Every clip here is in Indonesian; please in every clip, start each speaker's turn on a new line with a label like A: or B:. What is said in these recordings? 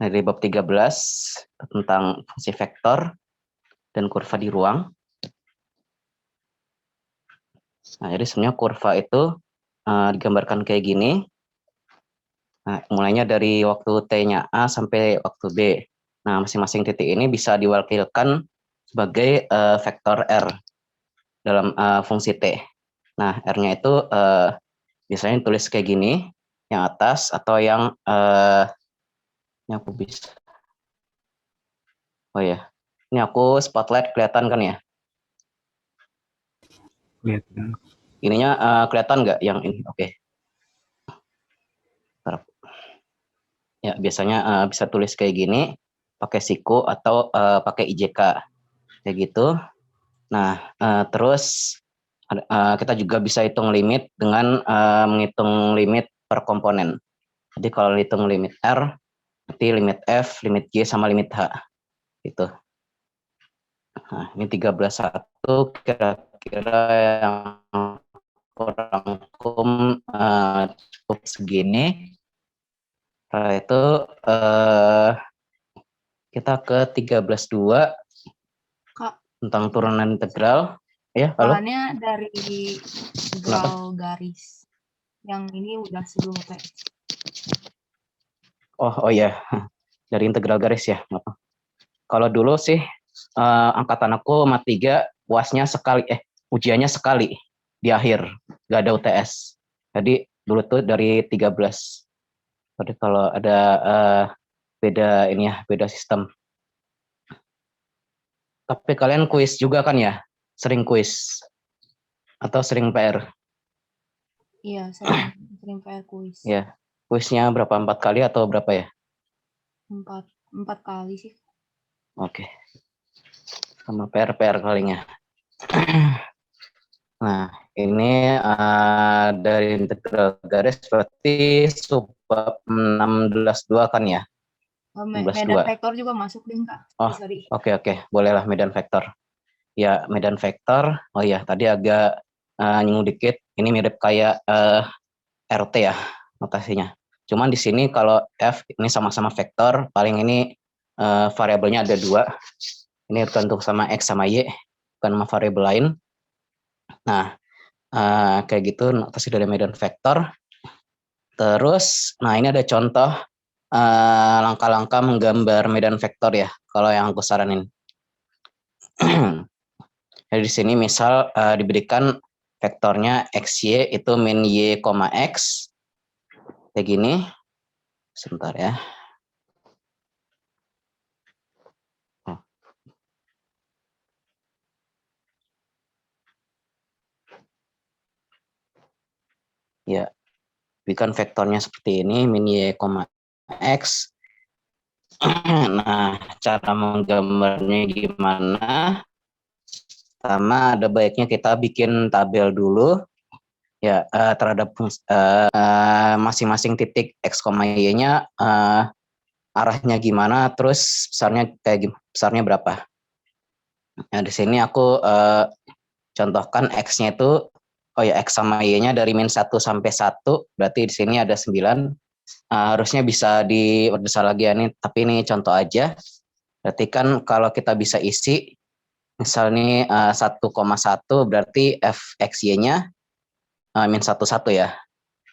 A: dari bab 13 tentang fungsi vektor dan kurva di ruang. Nah, jadi sebenarnya kurva itu digambarkan kayak gini. Nah, mulainya dari waktu T-nya A sampai waktu B. Nah, masing-masing titik ini bisa diwakilkan sebagai vektor R dalam fungsi T. Nah, R-nya itu biasanya tulis kayak gini, yang atas atau yang ini aku bisa. Oh ya, ini aku spotlight kelihatan kan ya?
B: Kelihatan.
A: Ininya kelihatan nggak yang ini? Oke. Ya, biasanya bisa tulis kayak gini, pakai siku atau pakai IJK, kayak gitu. Nah, terus kita juga bisa hitung limit dengan menghitung limit per komponen. Jadi kalau hitung limit R, berarti limit F, limit G, sama limit H. Gitu. Nah, ini 13.1 kira-kira yang kurang cukup segini. Setelah itu kita ke 13.2
C: Kak,
A: tentang turunan integral. Ya, halo?
C: soalnya dari
A: Kenapa?
C: integral garis. Yang ini udah sebelum UTS.
A: Oh ya, dari integral garis ya. Kalau dulu sih angkatan aku mat 3 UASnya sekali, ujiannya sekali di akhir, nggak ada UTS. Jadi dulu tuh dari 13. Jadi kalau ada beda ini ya, beda sistem. Tapi kalian kuis juga kan ya? Sering kuis atau sering PR?
C: Iya, sering PR kuis.
A: Ya, kuisnya berapa, 4 kali atau berapa ya?
C: Empat kali sih.
A: Oke. Sama PR kalinya. Nah, ini dari integral garis berarti subbab 16.2 kan ya?
C: Medan vektor juga masuk deh, Kak.
A: Oh,
C: Sorry.
A: oke. Bolehlah medan vektor. Ya, medan vektor. Oh ya, tadi agak nyinggung dikit. Ini mirip kayak RT ya, notasinya. Cuman di sini kalau F ini sama-sama vektor, paling ini variabelnya ada 2. Ini tertentu sama X sama Y, bukan sama variabel lain. Nah, kayak gitu notasi dari medan vektor. Terus, nah ini ada contoh langkah-langkah menggambar medan vektor ya, kalau yang aku saranin. Jadi di sini misal diberikan vektornya XY itu min Y, X. Kayak gini. Sebentar ya. Ya, berikan vektornya seperti ini, min Y, X. Nah, cara menggambarnya gimana? Pertama, ada baiknya kita bikin tabel dulu. Ya, terhadap masing-masing titik X, Y-nya arahnya gimana, terus besarnya berapa. Nah, di sini aku contohkan X-nya itu, X sama Y-nya dari min 1 sampai 1, berarti di sini ada 9. Harusnya bisa diperbesar lagi ya, tapi ini contoh aja. Berarti kan kalau kita bisa isi, misalnya 1,1 berarti Fxy-nya min 1 ya,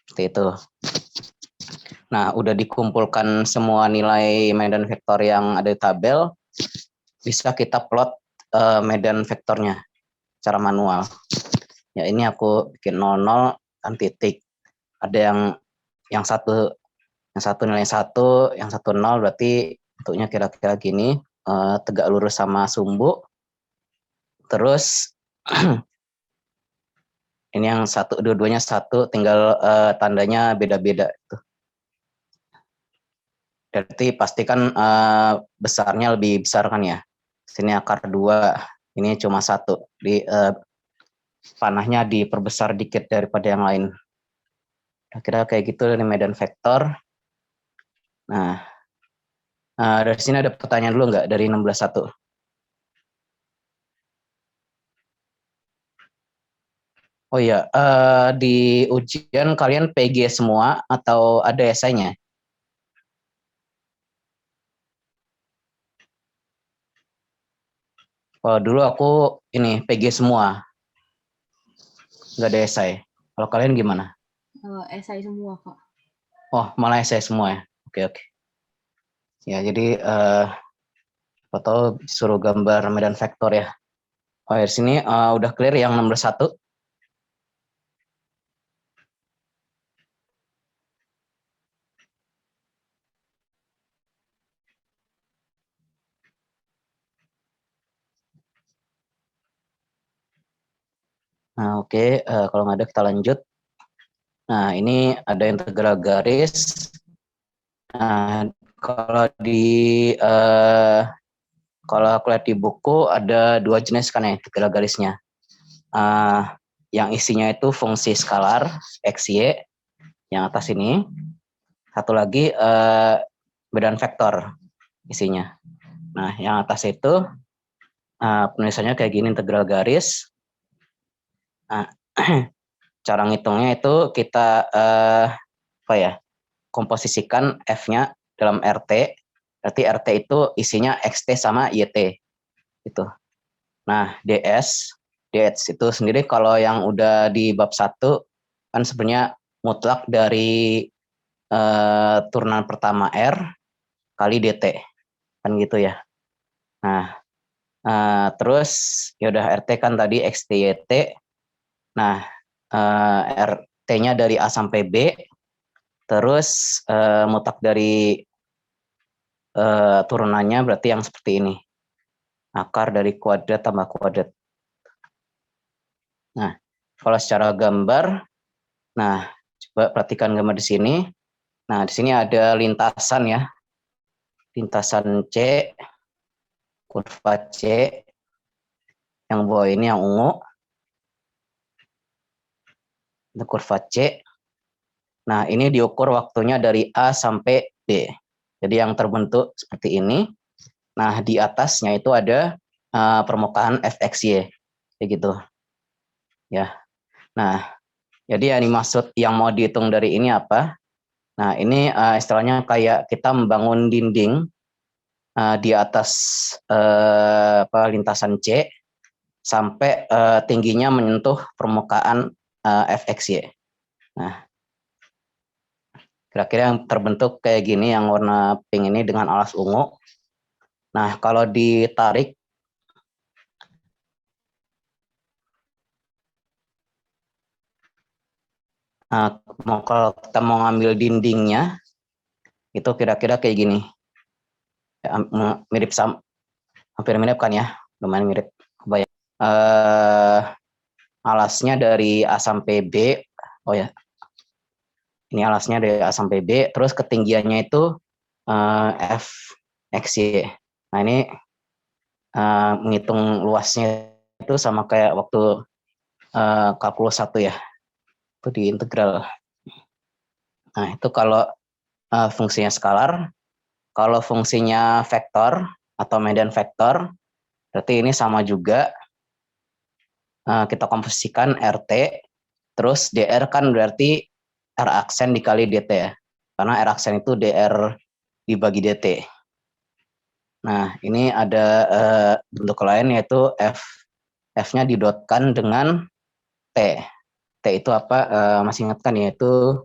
A: seperti itu. Nah, udah dikumpulkan semua nilai medan vektor yang ada di tabel, bisa kita plot medan vektornya secara manual. Ya, ini aku bikin 00 kan titik. Ada yang satu nilai 1, yang 1 0, berarti bentuknya kira-kira gini, tegak lurus sama sumbu. Terus ini yang dua-duanya 1, tinggal tandanya beda-beda. Berarti pastikan besarnya lebih besar kan ya. Sini akar 2, ini cuma 1. Di panahnya diperbesar dikit daripada yang lain. Kira-kira kayak gitu dari medan vektor. Nah, dari sini ada pertanyaan dulu nggak dari 16.1? Oh iya, di ujian kalian PG semua atau ada esainya? Kalau dulu aku ini PG semua, nggak ada esai. Kalau kalian gimana?
C: Esai semua, Kak.
A: Oh, malah esai semua ya. Oke, oke. Ya, jadi foto suruh gambar medan vektor ya. Oh, di sini udah clear yang nomor 1. Nah, oke. Kalau nggak ada kita lanjut. Nah, ini ada integral garis. Nah, kalau kalau aku lihat di buku ada 2 jenis kan ya integral garisnya. Yang isinya itu fungsi skalar x, y, yang atas ini. Satu lagi medan vektor isinya. Nah, yang atas itu penulisannya kayak gini, integral garis. Nah, cara ngitungnya itu kita komposisikan F-nya dalam RT. Berarti RT itu isinya XT sama YT gitu. Nah, DS itu sendiri kalau yang udah di bab 1 kan sebenarnya mutlak dari turunan pertama R kali DT kan gitu ya. Nah, terus ya udah RT kan tadi XT YT. Nah, RT-nya dari A sampai B, terus mutlak dari turunannya berarti yang seperti ini. Akar dari kuadrat tambah kuadrat. Nah, kalau secara gambar, nah coba perhatikan gambar di sini. Nah, di sini ada lintasan ya. Lintasan C, kurva C, yang bawah ini yang ungu. Itu kurva C. Nah, ini diukur waktunya dari A sampai B. Jadi yang terbentuk seperti ini. Nah, di atasnya itu ada permukaan fxy. Kayak gitu. Ya. Nah, jadi yang dimaksud yang mau dihitung dari ini apa? Nah, ini istilahnya kayak kita membangun dinding di atas lintasan C sampai tingginya menyentuh permukaan fxy. Nah, kira-kira yang terbentuk kayak gini yang warna pink ini dengan alas ungu. Nah, kalau ditarik kalau kita mau ngambil dindingnya itu kira-kira kayak gini. Ya, mirip sama, hampir mirip kan ya, lumayan mirip. Kebayang. Alasnya dari A sampai B. Oh ya, ini alasnya dari A sampai B. Terus ketinggiannya itu F X Y. Nah, ini menghitung luasnya itu sama kayak waktu kalkulus 1 ya. Itu di integral. Nah, itu kalau fungsinya skalar. Kalau fungsinya vektor atau medan vektor, berarti ini sama juga. Kita komposisikan RT, terus DR kan berarti R aksen dikali DT ya. Karena R aksen itu DR dibagi DT. Nah, ini ada bentuk lain yaitu F-nya didotkan dengan T. T itu apa? Masih ingat kan, yaitu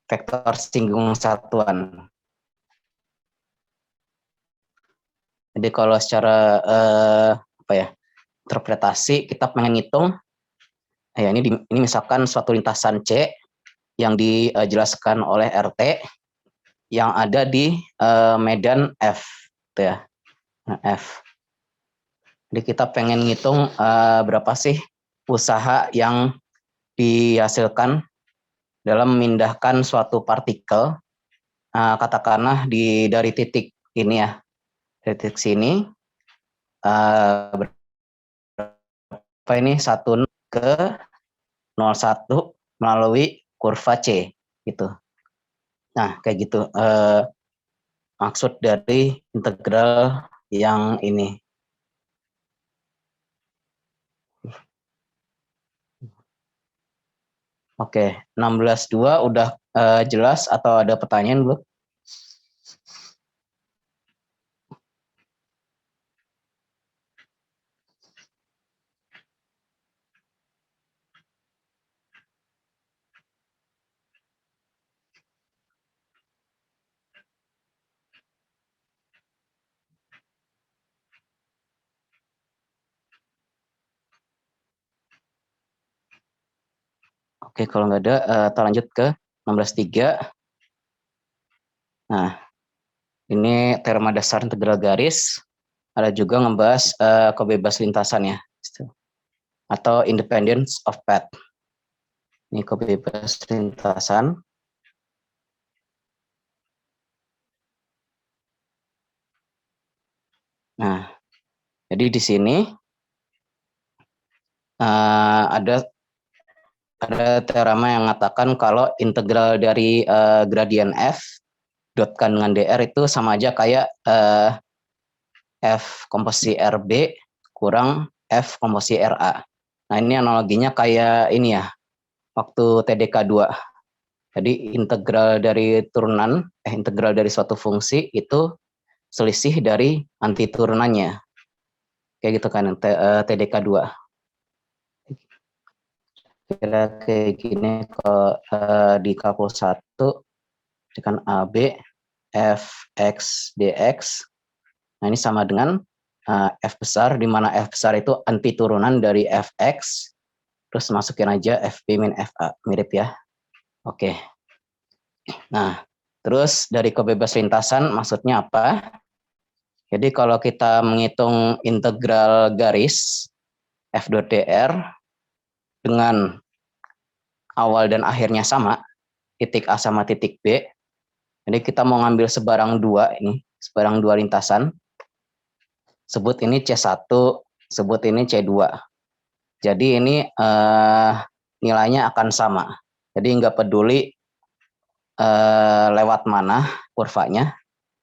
A: vektor singgung satuan. Jadi kalau secara interpretasi kita pengen ngitung, ya ini misalkan suatu lintasan C yang dijelaskan oleh RT yang ada di medan F, gitu ya. Nah, F. Jadi kita pengen ngitung berapa sih usaha yang dihasilkan dalam memindahkan suatu partikel, katakanlah dari titik ini ya, dari titik sini, berapa ini 1 ke 0,1 melalui kurva C, gitu. Nah, kayak gitu maksud dari integral yang ini. Oke, 16.2 udah jelas atau ada pertanyaan, Bu? Oke, kalau nggak ada, kita lanjut ke 16.3. Nah, ini teorema dasar integral garis. Ada juga ngebahas kebebas lintasan ya, atau independence of path. Ini kebebas lintasan. Nah, jadi di sini ada teorema yang mengatakan kalau integral dari gradien f dotkan dengan dr itu sama aja kayak f komposisi rb kurang f komposisi ra. Nah, ini analoginya kayak ini ya, waktu TDK 2. Jadi integral dari turunan, integral dari suatu fungsi itu selisih dari anti turunannya. Kayak gitu kan, TDK 2. Kira kayak gini, kalau di kapul 1 dengan AB fx dx. Nah, ini sama dengan f besar, di mana f besar itu anti turunan dari fx, terus masukin aja fb min fa, mirip ya. Oke. Nah, terus dari kebebas lintasan maksudnya apa? Jadi kalau kita menghitung integral garis f dot dr dengan awal dan akhirnya sama, titik A sama titik B. Jadi kita mau ngambil sebarang dua ini, sebarang dua lintasan. Sebut ini C1, sebut ini C2. Jadi ini nilainya akan sama. Jadi nggak peduli lewat mana kurvanya.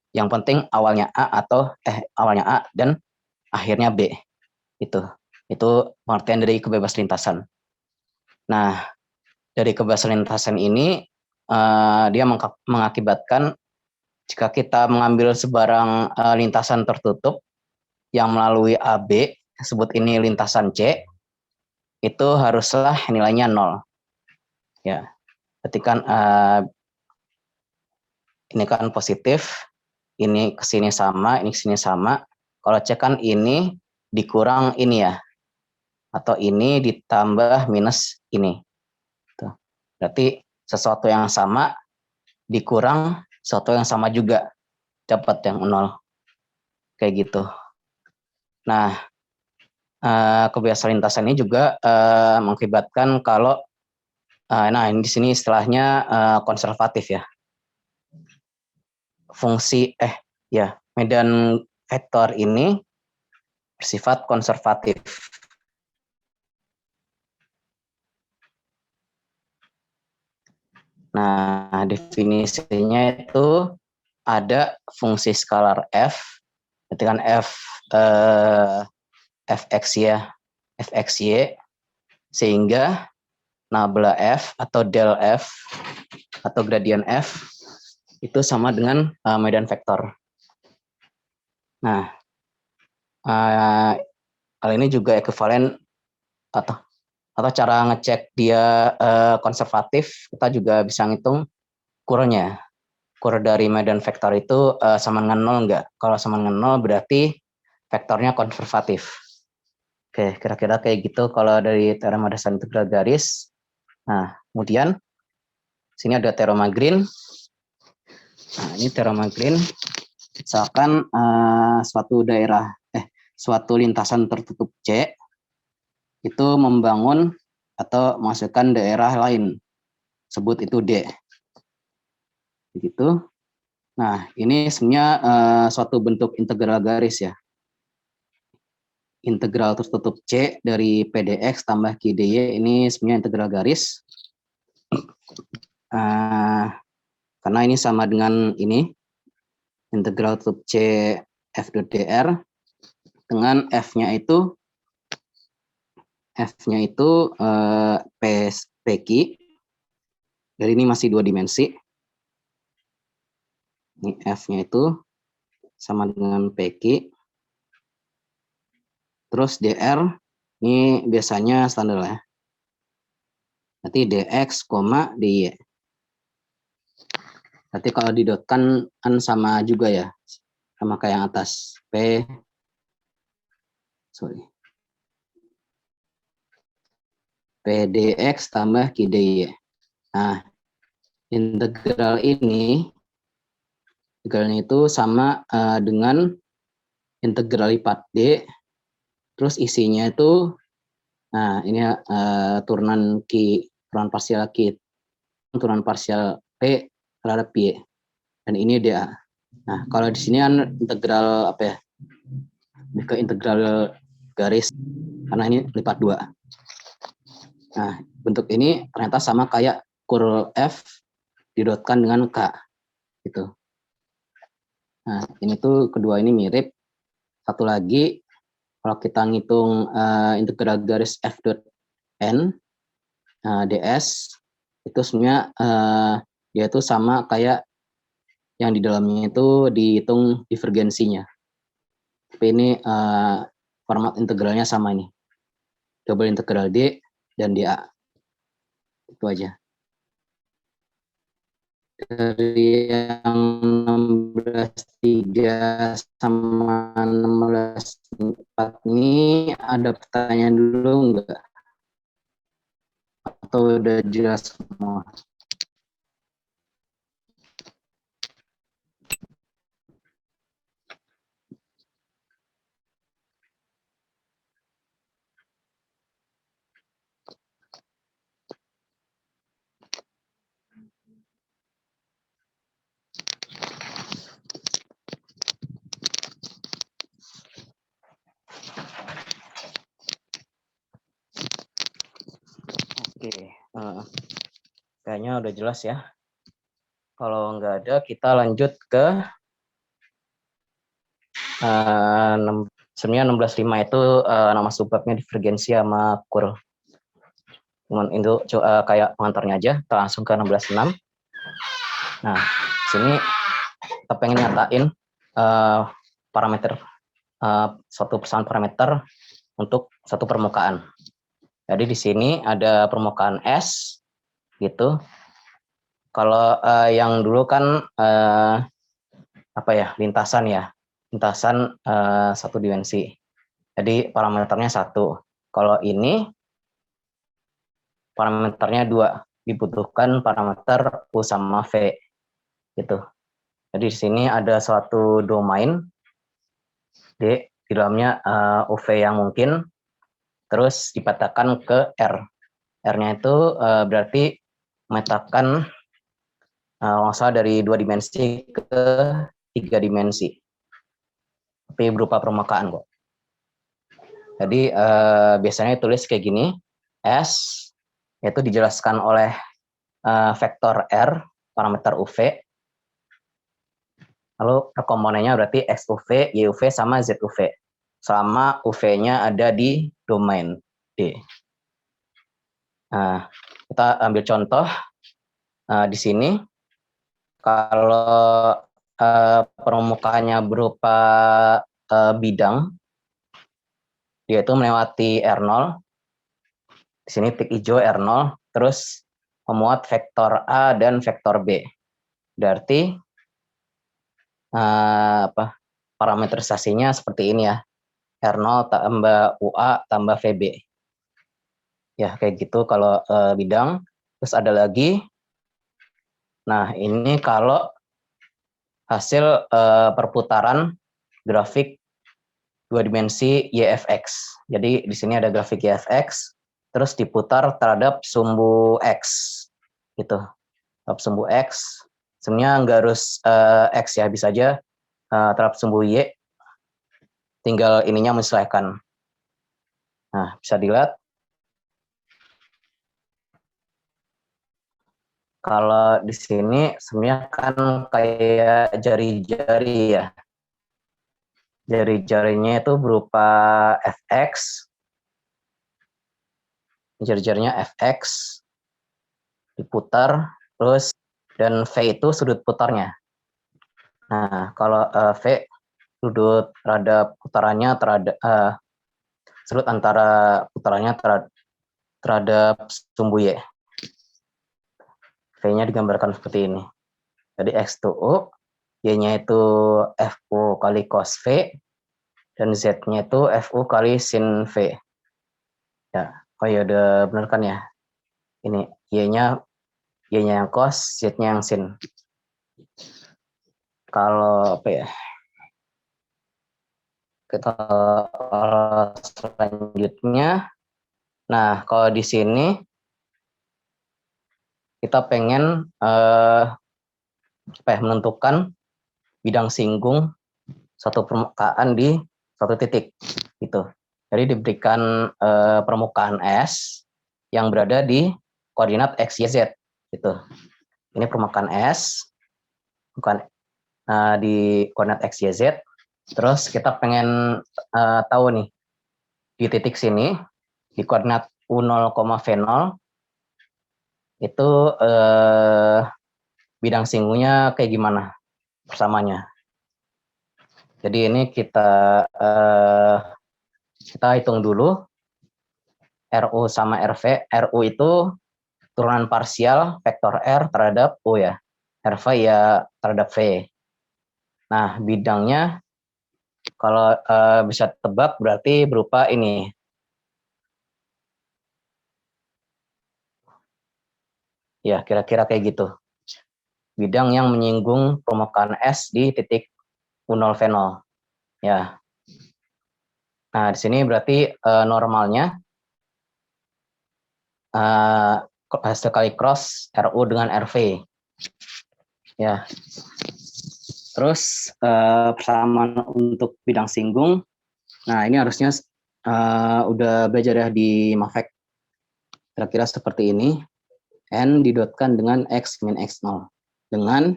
A: Yang penting awalnya A atau awalnya A dan akhirnya B. Itu pengertian dari kebebas lintasan. Nah, dari kebebas lintasan ini dia mengakibatkan jika kita mengambil sebarang lintasan tertutup yang melalui AB, sebut ini lintasan C, itu haruslah nilainya 0. Ya, ketika ini kan positif, ini ke sini sama, ini ke sini sama. Kalau C kan ini dikurang ini ya, atau ini ditambah minus ini. Tuh. Berarti sesuatu yang sama dikurang sesuatu yang sama juga, dapat yang 0. Kayak gitu. Nah, kebiasaan lintasan ini juga mengakibatkan kalau nah ini di sini istilahnya konservatif ya. Fungsi medan vektor ini bersifat konservatif. Nah, definisinya itu ada fungsi skalar f, ketika f fx ya, fxy, sehingga nabla f atau del f atau gradien f itu sama dengan medan vektor. Nah, hal ini juga ekuivalen atau cara ngecek dia konservatif, kita juga bisa ngitung kurnya. Kur dari medan vektor itu sama dengan 0 enggak? Kalau sama dengan 0 berarti vektornya konservatif. Oke, kira-kira kayak gitu kalau dari teorema dasar integral garis. Nah, kemudian sini ada teorema Green. Nah, ini teorema Green. Misalkan suatu lintasan tertutup C itu membangun atau masukkan daerah lain, sebut itu D. Begitu. Nah, ini sebenarnya suatu bentuk integral garis ya. Integral tertutup C dari PDX tambah QDY ini sebenarnya integral garis. Karena ini sama dengan ini, integral tertutup C f dot dr dengan F-nya itu PQ. Jadi ini masih 2 dimensi. Ini F-nya itu sama dengan PQ. Terus DR ini biasanya standar ya. Nanti DX, DY. Nanti kalau didotkan kan sama juga ya. Sama kayak yang atas. PDX tambah QDY. Nah, integralnya itu sama dengan integral lipat D, terus isinya itu, nah ini turunan parsial Q, turunan parsial P terhadap Y, dan ini DA. Nah, kalau di sini kan integral apa ya? Ke integral garis, karena ini lipat 2. Nah, bentuk ini ternyata sama kayak kurl F didotkan dengan K, gitu. Nah, ini tuh kedua ini mirip. Satu lagi, kalau kita ngitung integral garis F dot N ds, itu sebenarnya dia itu sama kayak yang di dalamnya itu dihitung divergensinya. Tapi ini format integralnya sama ini. Double integral D dan dA. Itu aja. Dari yang 16.3 sama 16.4 ini ada pertanyaan dulu enggak? Atau udah jelas semua? Oke, kayaknya udah jelas ya. Kalau nggak ada, kita lanjut ke sebenarnya 16.5 itu nama subbabnya divergensi sama kurl. Cuman itu kayak pengantarnya aja, kita langsung ke 16.6. Nah, sini kita pengen nyatain parameter suatu persamaan parameter untuk satu permukaan. Jadi di sini ada permukaan S, gitu. Kalau yang dulu kan apa ya, lintasan ya, lintasan satu dimensi. Jadi parameternya 1. Kalau ini parameternya 2, dibutuhkan parameter U sama V, gitu. Jadi di sini ada suatu domain D, di dalamnya UV yang mungkin, terus dipetakan ke R. R-nya itu berarti memetakan masalah dari 2 dimensi ke 3 dimensi. Tapi berupa permukaan kok. Jadi biasanya tulis kayak gini, S itu dijelaskan oleh vektor R, parameter UV. Lalu komponennya berarti XUV, YUV, sama ZUV. Selama UV-nya ada di domain D. Nah, kita ambil contoh di sini. Kalau permukaannya berupa bidang, yaitu melewati R0. Di sini tik hijau R0, terus memuat vektor A dan vektor B. Berarti parameterisasinya seperti ini ya. R0 tambah UA tambah VB. Ya, kayak gitu kalau bidang. Terus ada lagi. Nah, ini kalau hasil perputaran grafik 2 dimensi YFX. Jadi di sini ada grafik YFX, terus diputar terhadap sumbu X, gitu. Terhadap sumbu X, sebenarnya nggak harus X ya, bisa aja terhadap sumbu Y, tinggal ininya menyesuaikan. Nah, bisa dilihat. Kalau di sini sebenarnya kan kayak jari-jari ya. Jari-jarinya itu berupa Fx, jari-jarinya Fx, diputar, terus dan V itu sudut putarnya. Nah, kalau V sudut terhadap putarannya terhadap sudut antara putarannya terhadap sumbu Y. V-nya digambarkan seperti ini. Jadi X2O, Y-nya itu FU kali cos V, dan Z-nya itu FU kali sin V. Ya, Oh ya udah bener kan ya. Ini Y-nya yang cos, Z-nya yang sin. Kalau apa ya? Kita selanjutnya, nah kalau di sini kita pengen menentukan bidang singgung satu permukaan di satu titik gitu. Jadi diberikan permukaan S yang berada di koordinat X, Y, Z gitu. Ini permukaan S bukan di koordinat X, Y, Z. Terus kita pengen tahu nih di titik sini di koordinat U0, V0 itu bidang singgungnya kayak gimana persamanya. Jadi ini kita hitung dulu RU sama RV. RU itu turunan parsial vektor R terhadap U ya. RV ya terhadap V. Nah, bidangnya kalau bisa tebak berarti berupa ini. Ya, kira-kira kayak gitu. Bidang yang menyinggung permukaan S di titik U0, V0. Ya. Nah, di sini berarti normalnya sekali cross RU dengan RV. Ya. Terus persamaan untuk bidang singgung. Nah, ini harusnya udah belajar ya di Mafek. Kira-kira seperti ini. N didotkan dengan X min X0. Dengan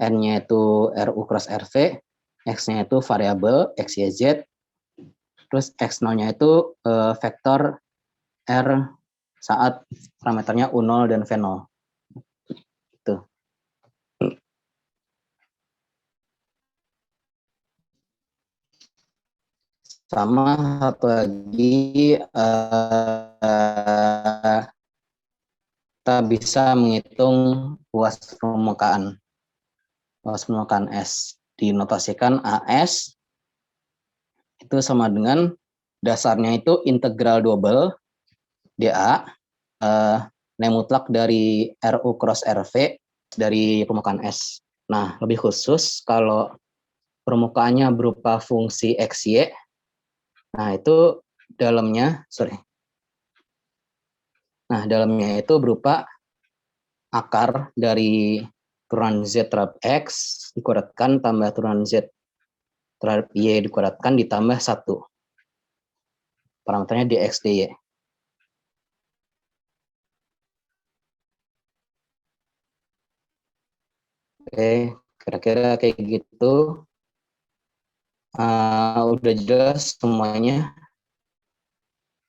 A: N-nya itu RU cross RV, X-nya itu variabel X, Y, Z, terus X0-nya itu vektor R saat parameternya U0 dan V0. Itu. Sama satu lagi kita bisa menghitung luas permukaan S. Dinotasikan AS itu sama dengan dasarnya itu integral double dA nilai mutlak dari RU cross RV dari permukaan S. Nah, lebih khusus kalau permukaannya berupa fungsi X, Y, nah itu dalamnya itu berupa akar dari turunan Z terhadap X dikuadratkan tambah turunan Z terhadap Y dikuadratkan ditambah 1. Parameternya dx dy. Oke, kira-kira kayak gitu. Udah jelas semuanya.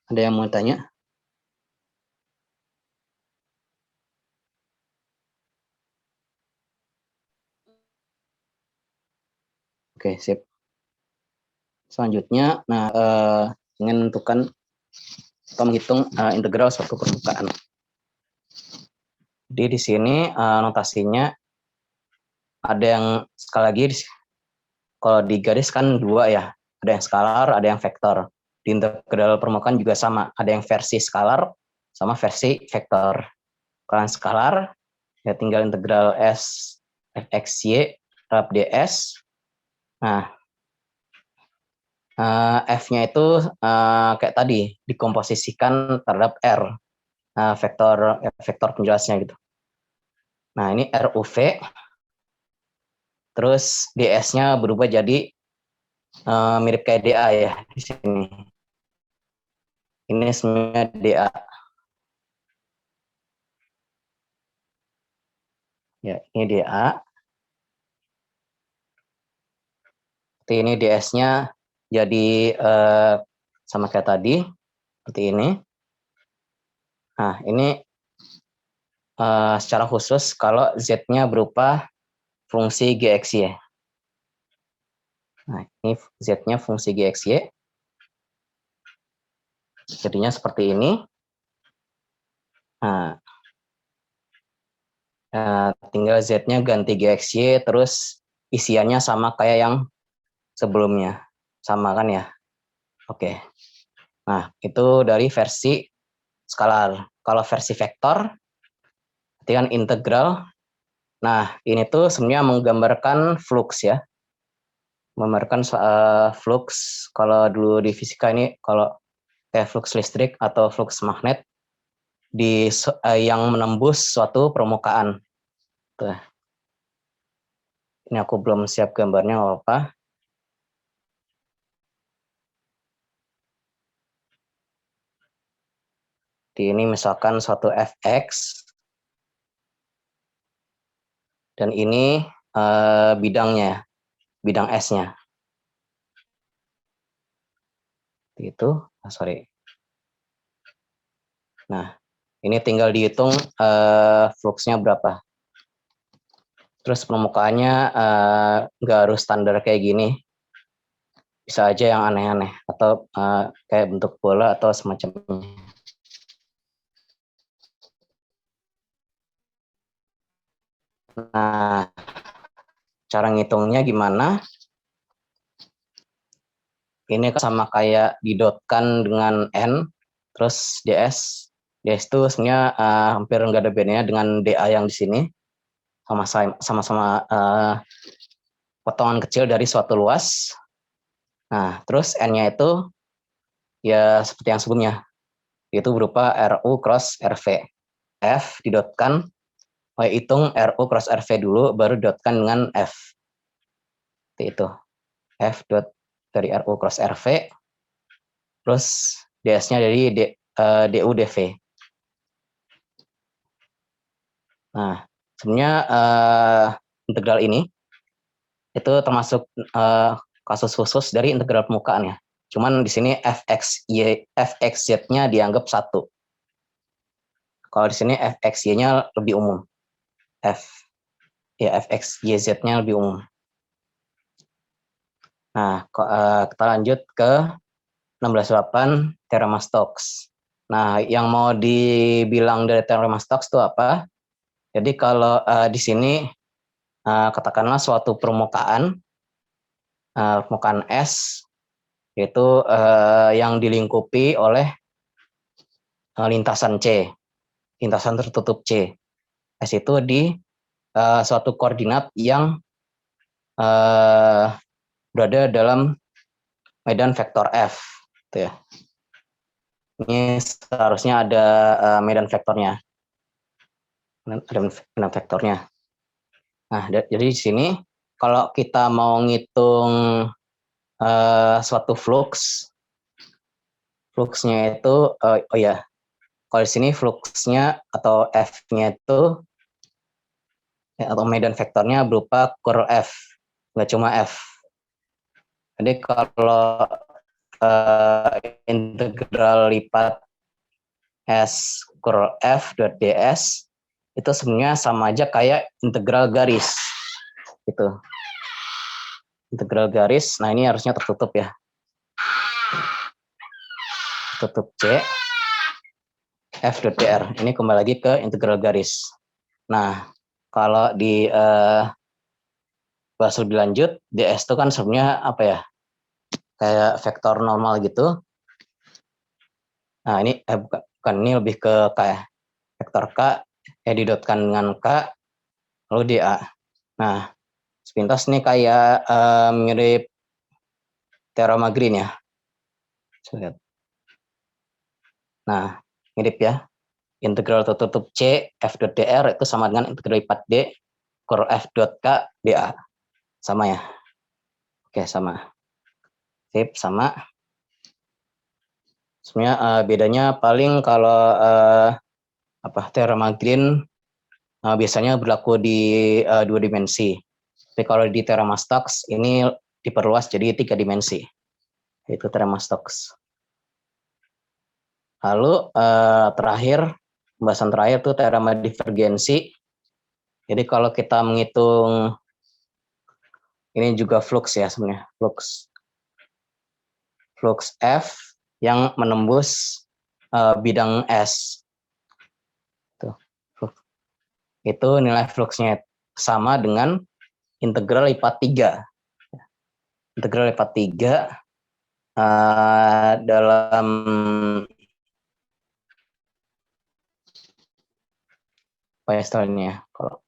A: Ada yang mau tanya? Oke, sip. Selanjutnya, ingin menentukan atau menghitung integral suatu permukaan. Jadi di sini notasinya ada yang sekali lagi kalau digaris kan dua ya, ada yang skalar, ada yang vektor. Di integral permukaan juga sama, ada yang versi skalar sama versi vektor. Kalau yang skalar ya tinggal integral S fxy terhadap ds. Nah, f-nya itu kayak tadi dikomposisikan terhadap r, vektor penjelasnya gitu. Nah, ini RUV, terus ds-nya berubah jadi mirip kayak dA ya di sini. Ini sebenarnya dA. Ya, ini dA. Ini ds-nya jadi sama kayak tadi, seperti ini. Nah, ini secara khusus kalau z-nya berupa fungsi gxy. Nah, ini z-nya fungsi gxy. Jadinya seperti ini. Nah, tinggal z-nya ganti gxy, terus isiannya sama kayak yang sebelumnya. Sama kan ya? Oke. Nah, itu dari versi skalar. Kalau versi vektor, berarti kan integral. Nah, ini tuh sebenarnya menggambarkan flux ya. Menggambarkan flux. Kalau dulu di fisika ini, kalau kayak flux listrik atau flux magnet yang menembus suatu permukaan. Tuh. Ini aku belum siap gambarnya apa. Ini misalkan suatu fx dan ini bidangnya, bidang S-nya. Itu, sorry. Nah, ini tinggal dihitung fluxnya berapa. Terus permukaannya nggak harus standar kayak gini. Bisa aja yang aneh-aneh atau kayak bentuk bola atau semacamnya. Nah, cara ngitungnya gimana? Ini sama kayak didotkan dengan N, terus DS. DS itu sebenarnya hampir nggak ada bedanya dengan DA yang di sini. Sama-sama potongan kecil dari suatu luas. Nah, terus N-nya itu ya seperti yang sebelumnya, itu berupa RU cross RV. F didotkan, hitung RU cross RV dulu, baru didotkan dengan F. Seperti itu. F dot dari RU cross RV, terus DS-nya dari DU DV. Nah, sebenarnya integral ini itu termasuk kasus khusus dari integral permukaan ya. Cuman di sini fxy-nya dianggap satu. Kalau di sini fxy-nya lebih umum. fxyz-nya lebih umum. Nah, kita lanjut ke 16.8 teorema Stokes. Nah, yang mau dibilang dari teorema Stokes itu apa? Jadi kalau di sini katakanlah suatu permukaan S yaitu yang dilingkupi oleh lintasan C, lintasan tertutup C. S itu di suatu koordinat yang berada dalam medan vektor F. Gitu ya. Ini seharusnya ada medan vektornya. Ada medan vektornya. Nah, jadi di sini kalau kita mau ngitung suatu fluxnya itu, kalau di sini fluxnya atau F-nya itu, atau medan vektornya berupa curl F, nggak cuma F. Jadi kalau integral lipat S curl F dot ds itu sebenarnya sama aja kayak integral garis. Gitu. Integral garis, nah ini harusnya tertutup ya. Tutup C, F dot dr. Ini kembali lagi ke integral garis. Nah, kalau di bahas lebih lanjut, ds itu kan sebenarnya apa ya? Kayak vektor normal gitu. Nah, ini bukan ini lebih ke kayak vektor K didotkan dengan K lalu dA. Nah, sepintas ini kayak mirip teorema Green ya. Lihat. Nah, mirip ya. Integral tertutup C F dot dr itu sama dengan integral lipat D curl F dot K dA. Sama ya. Oke, sama. Sip, sama. Sebenarnya bedanya paling kalau teorema Green biasanya berlaku di 2 dimensi. Tapi kalau di teorema Stokes ini diperluas jadi 3 dimensi. Itu teorema Stokes. Lalu pembahasan terakhir tuh teorema divergensi. Jadi kalau kita menghitung ini juga flux ya sebenarnya, flux F yang menembus bidang S. Tuh. Itu nilai fluxnya sama dengan integral lipat 3. Integral lipat 3 dalam ya istilahnya. Kalau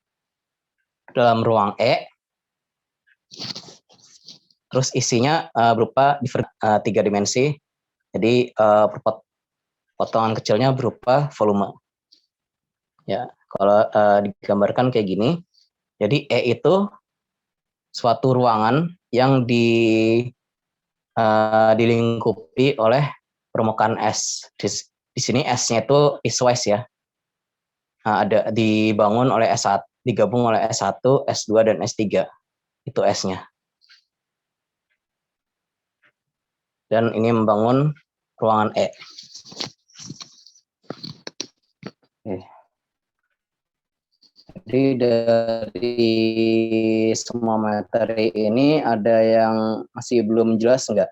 A: dalam ruang E, terus isinya berupa tiga dimensi. Jadi potongan kecilnya berupa volume. Ya, kalau digambarkan kayak gini. Jadi E itu suatu ruangan yang dilingkupi oleh permukaan es. Di sini S-nya itu piecewise ya. Ada dibangun oleh S1, digabung oleh S1, S2 dan S3. Itu S-nya. Dan ini membangun ruangan E. Oke. Jadi dari semua materi ini ada yang masih belum jelas enggak?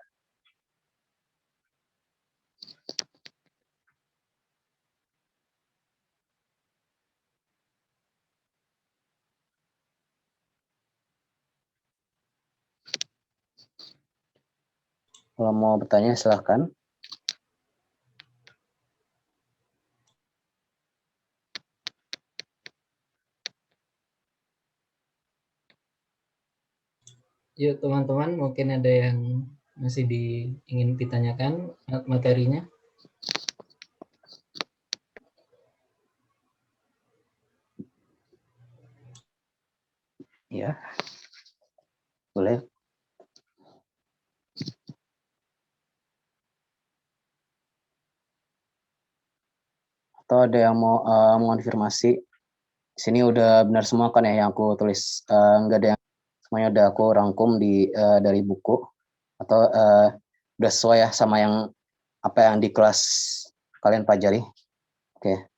A: Kalau mau bertanya silahkan.
B: Yuk teman-teman, mungkin ada yang masih ingin ditanyakan materinya.
A: Ya, boleh. Atau ada yang mau mengonfirmasi? Di sini udah benar semua kan ya yang aku tulis? Nggak ada yang semuanya udah aku rangkum dari buku atau udah sesuai ya sama yang apa yang di kelas kalian pelajari? Oke.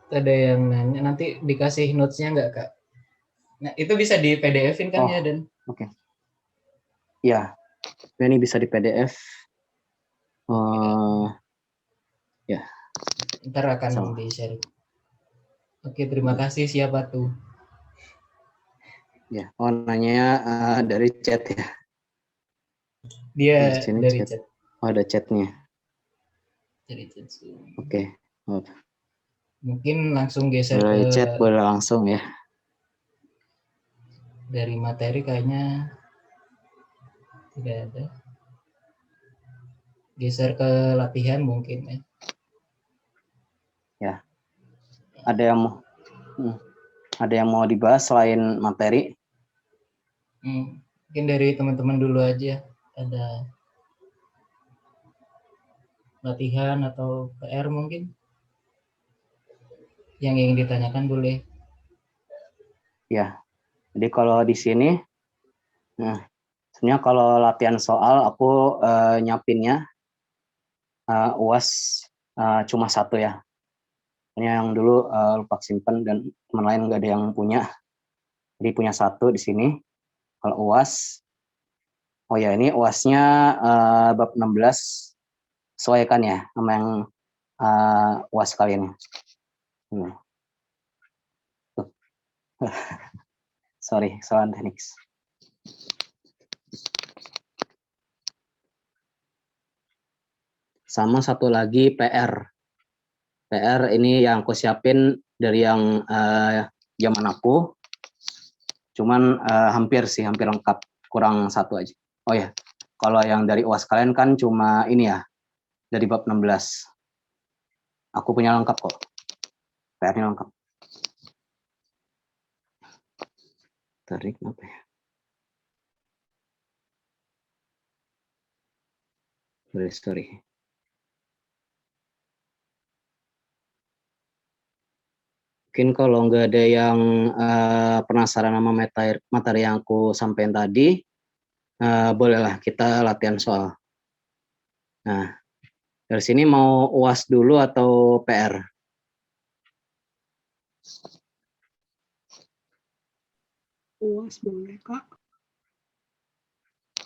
B: Ada yang nanya, nanti dikasih notes-nya nggak, Kak? Nah, itu bisa di PDF-in kan ya, Dan?
A: Oke. Ya, ini bisa di PDF. Ya.
B: Ntar akan di-share. Oke, terima kasih. Siapa tuh?
A: Ya, nanya dari chat ya.
B: Dia dari chat.
A: Oh, ada chatnya.
B: Dari chat.
A: Oke.
B: Mungkin langsung geser
A: dari
B: ke
A: chat boleh langsung ya.
B: Dari materi kayaknya tidak ada. Geser ke latihan mungkin ya.
A: Ya. Ada yang mau dibahas selain materi?
B: Mungkin dari teman-teman dulu aja. Ada latihan atau PR mungkin yang ingin ditanyakan boleh.
A: Ya. Jadi kalau di sini, sebenarnya kalau latihan soal aku nyiapinnya UAS cuma satu ya. Ini yang dulu lupa simpen dan teman lain nggak ada yang punya. Jadi punya satu di sini. Kalau UAS, oh ya ini UAS-nya bab 16 sesuaikan ya sama yang UAS kalian. Sorry, kesalahan teknik. Sama satu lagi PR. PR ini yang aku siapin dari yang zaman aku. Cuman hampir lengkap. Kurang satu aja. Oh ya, kalau yang dari UAS kalian kan cuma ini ya, dari bab 16. Aku punya lengkap kok. PR-nya lengkap. Tarik apa ya? Sorry. Mungkin kalau nggak ada yang penasaran sama materi yang aku sampaikan tadi, bolehlah kita latihan soal. Nah, dari sini mau UAS dulu atau PR?
C: UAS boleh, Kak.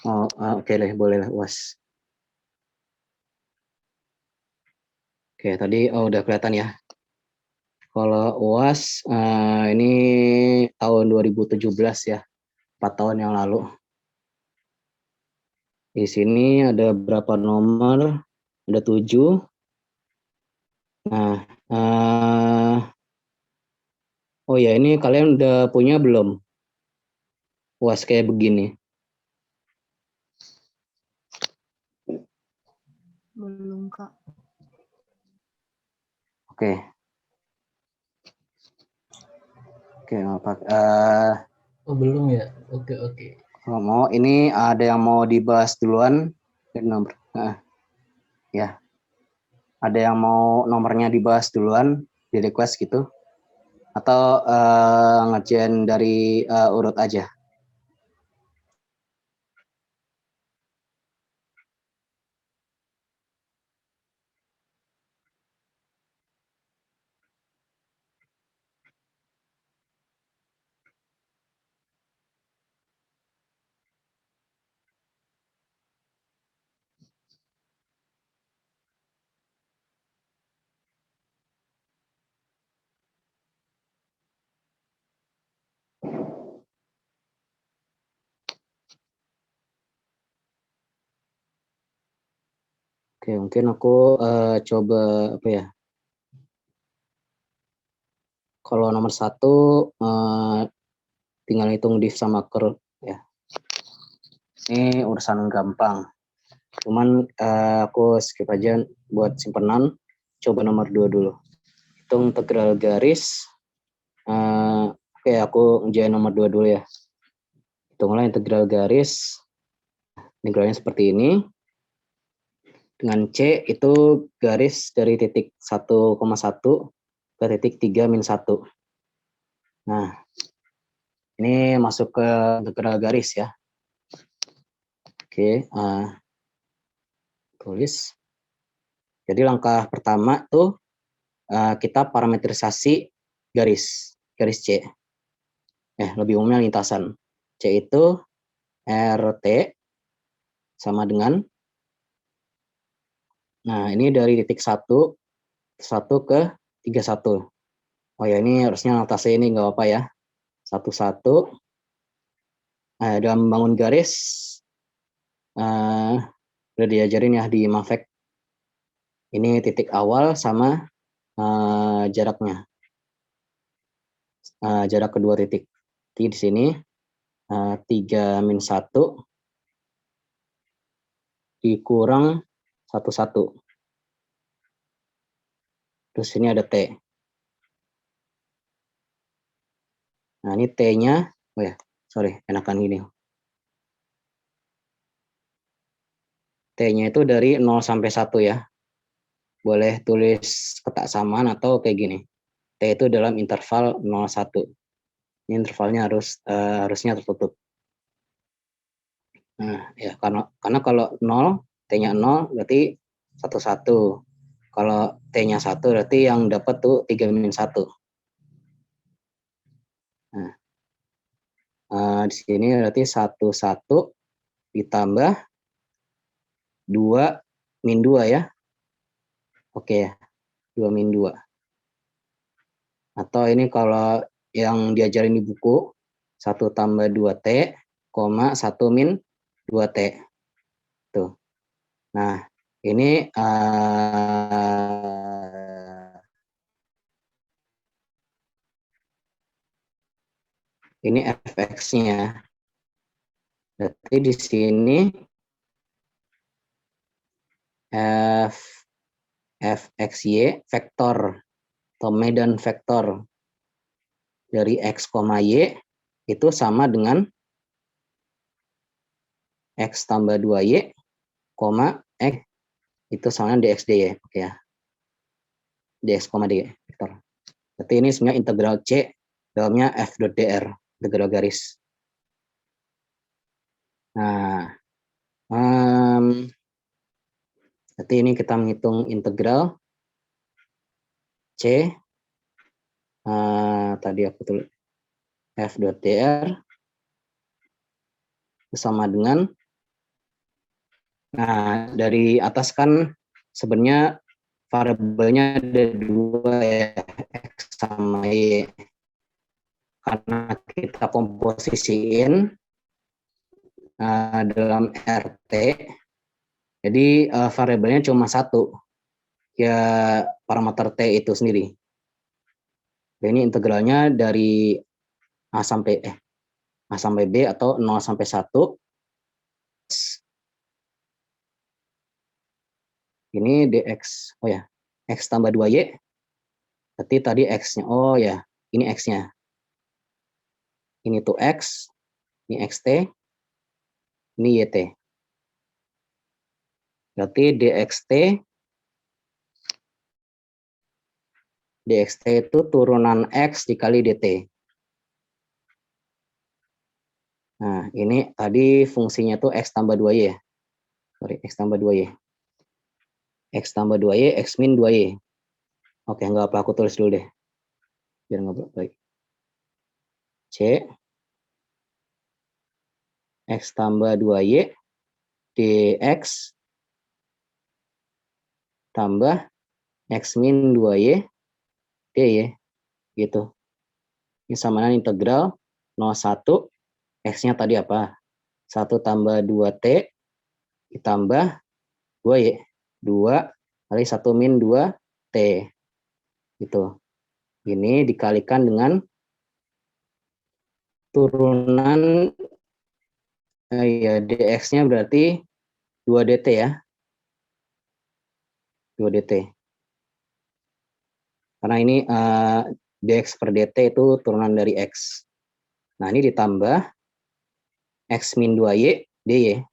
A: Oh, oke deh, bolehlah UAS. Oke, tadi udah kelihatan ya. Kalau UAS ini tahun 2017 ya. 4 tahun yang lalu. Di sini ada berapa nomor? Ada 7. Nah, oh ya, ini kalian udah punya belum? UAS kayak begini.
C: Belum, Kak.
A: Oke. Oke, apa?
B: Oh, belum ya? Oke.
A: Kalau mau, ini ada yang mau dibahas duluan? Nomor. Ya. Ada yang mau nomornya dibahas duluan, di request gitu? Atau ngerjain dari urut aja? Oke, mungkin aku coba apa ya? Kalau nomor 1 tinggal hitung div sama ker ya. Ini urusan gampang. Cuman aku skip aja buat simpenan. Coba nomor 2 dulu. Hitung integral garis. Oke, aku ngerjain nomor 2 dulu ya. Hitunglah integral garis. Integralnya seperti ini. Dengan C itu garis dari titik 1,1 ke titik 3 min 1. Nah, ini masuk ke integral garis ya. Oke, tulis. Jadi langkah pertama tuh kita parametrisasi garis C. Lebih umumnya lintasan. C itu RT sama dengan, nah ini dari titik 1 ke 31. Oh ya, ini harusnya notasi ini nggak apa-apa ya. 1. Dalam membangun garis udah diajarin ya di Mavec. Ini titik awal sama jaraknya. Jarak kedua titik. Jadi di sini 3 min 1 dikurang 1. Terus ini ada T. Nah, ini T-nya, oh ya, sorry, enakan gini. T-nya itu dari 0 sampai 1 ya. Boleh tulis kotak samaan atau kayak gini. T itu dalam interval 0,1. Ini intervalnya harusnya tertutup. Nah, ya karena kalau 0, T-nya 0 berarti 1. Kalau T-nya 1 berarti yang dapat tuh 3 min 1. Nah, di sini berarti 1 ditambah 2 min 2 ya. Oke ya, 2 min 2. Atau ini kalau yang diajarin di buku, 1 tambah 2T, 1 min 2T. Tuh. Nah, ini fx-nya. Berarti di sini fxy vektor atau medan vektor dari x, y itu sama dengan x tambah 2y, x itu sama dx dy. Oke ya. Dx, dy vektor. Berarti ini sebenarnya integral C dalamnya f dot dr, integral garis. Nah, berarti ini kita menghitung integral C, tadi aku tulis f dot dr sama dengan, nah dari atas kan sebenarnya variabelnya ada 2 ya, x sama y. Karena kita komposisiin, dalam RT. Jadi variabelnya cuma satu, ya parameter T itu sendiri. Ini integralnya dari A sampai B atau 0 sampai 1. Ini dx, oh ya, x tambah 2y. Berarti tadi x-nya, oh ya, ini x-nya. Ini tuh x, ini xt, ini yt. Berarti dxt itu turunan x dikali dt. Nah, ini tadi fungsinya tuh x tambah 2y ya. Sorry, x tambah 2y. X tambah 2y, x min 2y. Oke, nggak apa, aku tulis dulu deh. Biar nggak baik. C, x tambah 2y, dx tambah x min 2y, dy, gitu. Ini samaran integral 01, x-nya tadi apa? 1 tambah 2t ditambah 2y. 2 kali 1 min 2t. Gitu. Ini dikalikan dengan turunan ya dx-nya berarti 2 dt ya. 2 dt. Karena ini dx per dt itu turunan dari x. Nah, ini ditambah x min 2y dy.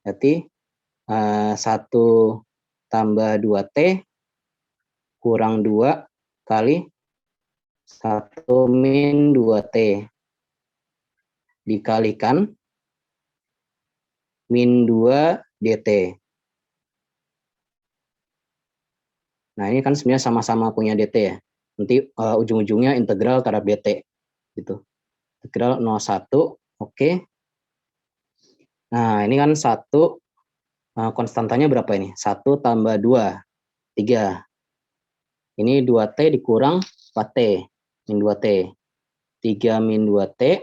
A: Berarti 1 tambah 2t kurang 2 kali 1 min 2t dikalikan min 2 dt. Nah, ini kan sebenarnya sama-sama punya dt ya. Nanti ujung-ujungnya integral terhadap dt. Gitu. Integral 01, oke. Nah, ini kan 1, konstantanya berapa ini? 1 tambah 2, 3. Ini 2t dikurang 4t, min 2t. 3 min 2t.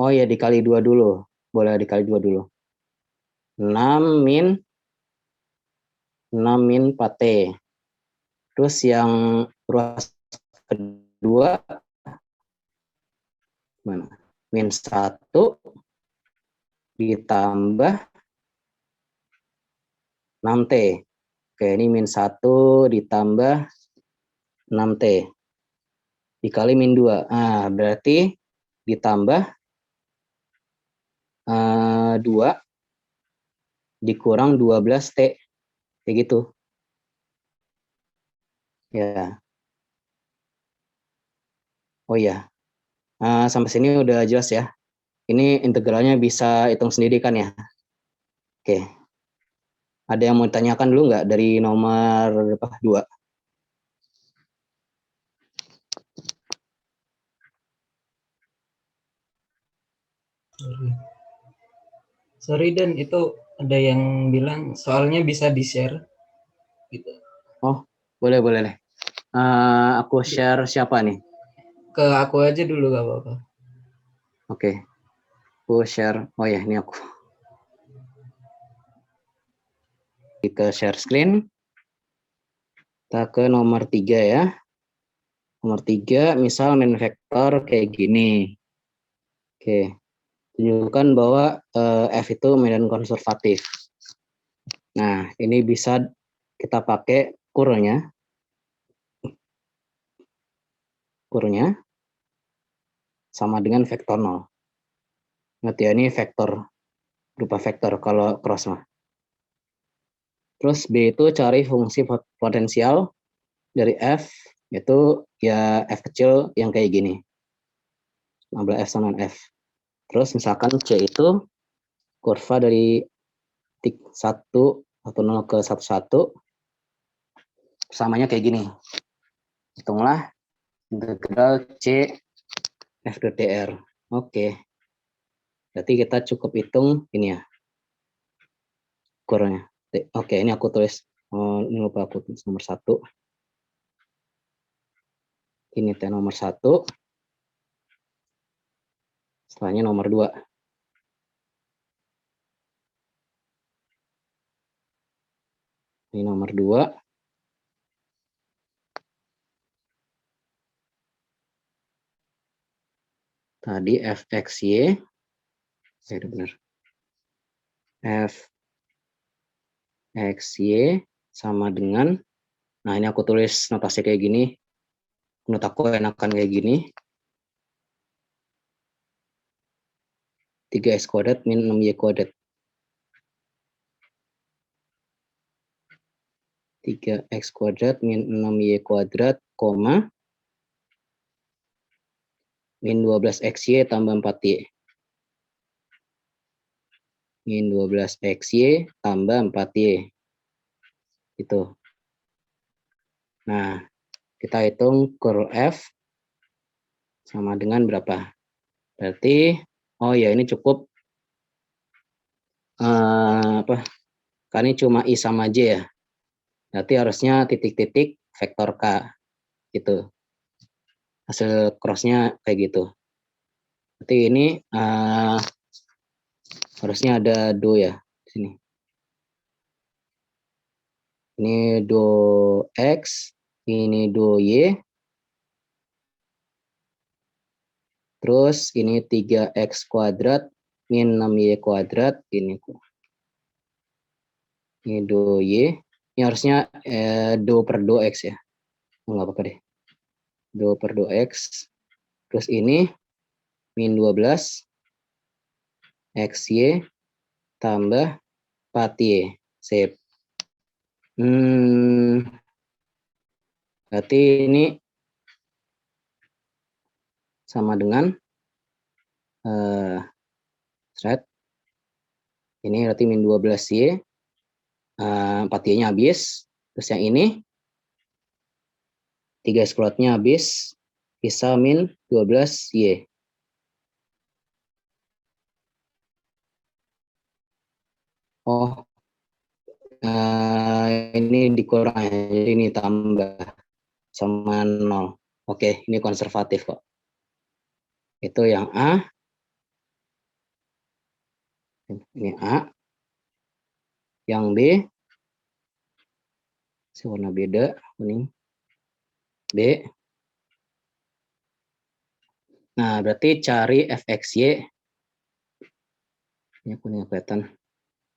A: Oh ya, dikali 2 dulu. Boleh dikali 2 dulu. 6 min 4t. Terus yang ruas kedua mana? Min 1 ditambah 6t. Oke, ini min 1 ditambah 6t. Dikali min 2. Nah, berarti ditambah 2 dikurang 12t. Kayak gitu. Ya. Oh ya. Sampai sini udah jelas ya. Ini integralnya bisa hitung sendiri kan ya. Oke. Ada yang mau ditanyakan dulu nggak dari nomor 2?
B: Sorry Dan, itu ada yang bilang soalnya bisa di-share gitu.
A: Oh, boleh deh. Aku share siapa nih?
B: Ke aku aja dulu gak apa-apa.
A: Oke. Aku share. Oh ya, ini aku. Ke share screen. Kita ke nomor 3 ya. Nomor 3, misal main vektor kayak gini. Oke. Tunjukkan bahwa F itu medan konservatif. Nah, ini bisa kita pakai kurnya. Kurnya sama dengan vektor 0. Ingat ya, ini vektor. Berupa vektor kalau cross mah. Terus B itu cari fungsi potensial dari F, itu ya F kecil yang kayak gini. Nambah F sama F. Terus misalkan C itu kurva dari 1 atau 0 ke 1, samanya kayak gini. Hitunglah integral C F dr. Oke. Berarti kita cukup hitung ini ya. Kurnya. Oke, ini aku tulis. Ini lupa aku tulis nomor 1. Ini T nomor 1. Setelahnya nomor 2. Ini nomor 2. Tadi fxy, saya benar. fxy sama dengan, nah ini aku tulis notasi kayak gini. Menurut aku enakan kayak gini. 3x kuadrat min 6y kuadrat. 3x kuadrat min 6y kuadrat, koma, min 12xy tambah 4y. Min 12xy tambah 4y. Gitu. Nah, kita hitung kurva F sama dengan berapa? Berarti, oh ya ini cukup, karena ini cuma I sama J ya. Berarti harusnya titik-titik vektor K. Gitu. Hasil crossnya kayak gitu. Berarti ini harusnya ada do ya di sini. Ini do X, ini do Y. Terus ini 3x kuadrat min 6y kuadrat, ini do Y. Ini harusnya do per do X ya. Oh, nggak apa-apa deh. Do per do X. Terus ini min 12 XY tambah 4Y. Sip. Berarti ini sama dengan ini berarti min 12Y, 4Y-nya habis. Terus yang ini 3 squared-nya habis, bisa min 12Y. Oh, ini dikurang, jadi ini tambah sama 0. Oke, ini konservatif kok. Itu yang A. Ini A. Yang B. Warna beda, kuning. B. Nah, berarti cari fxy. Ini kuning kelihatan.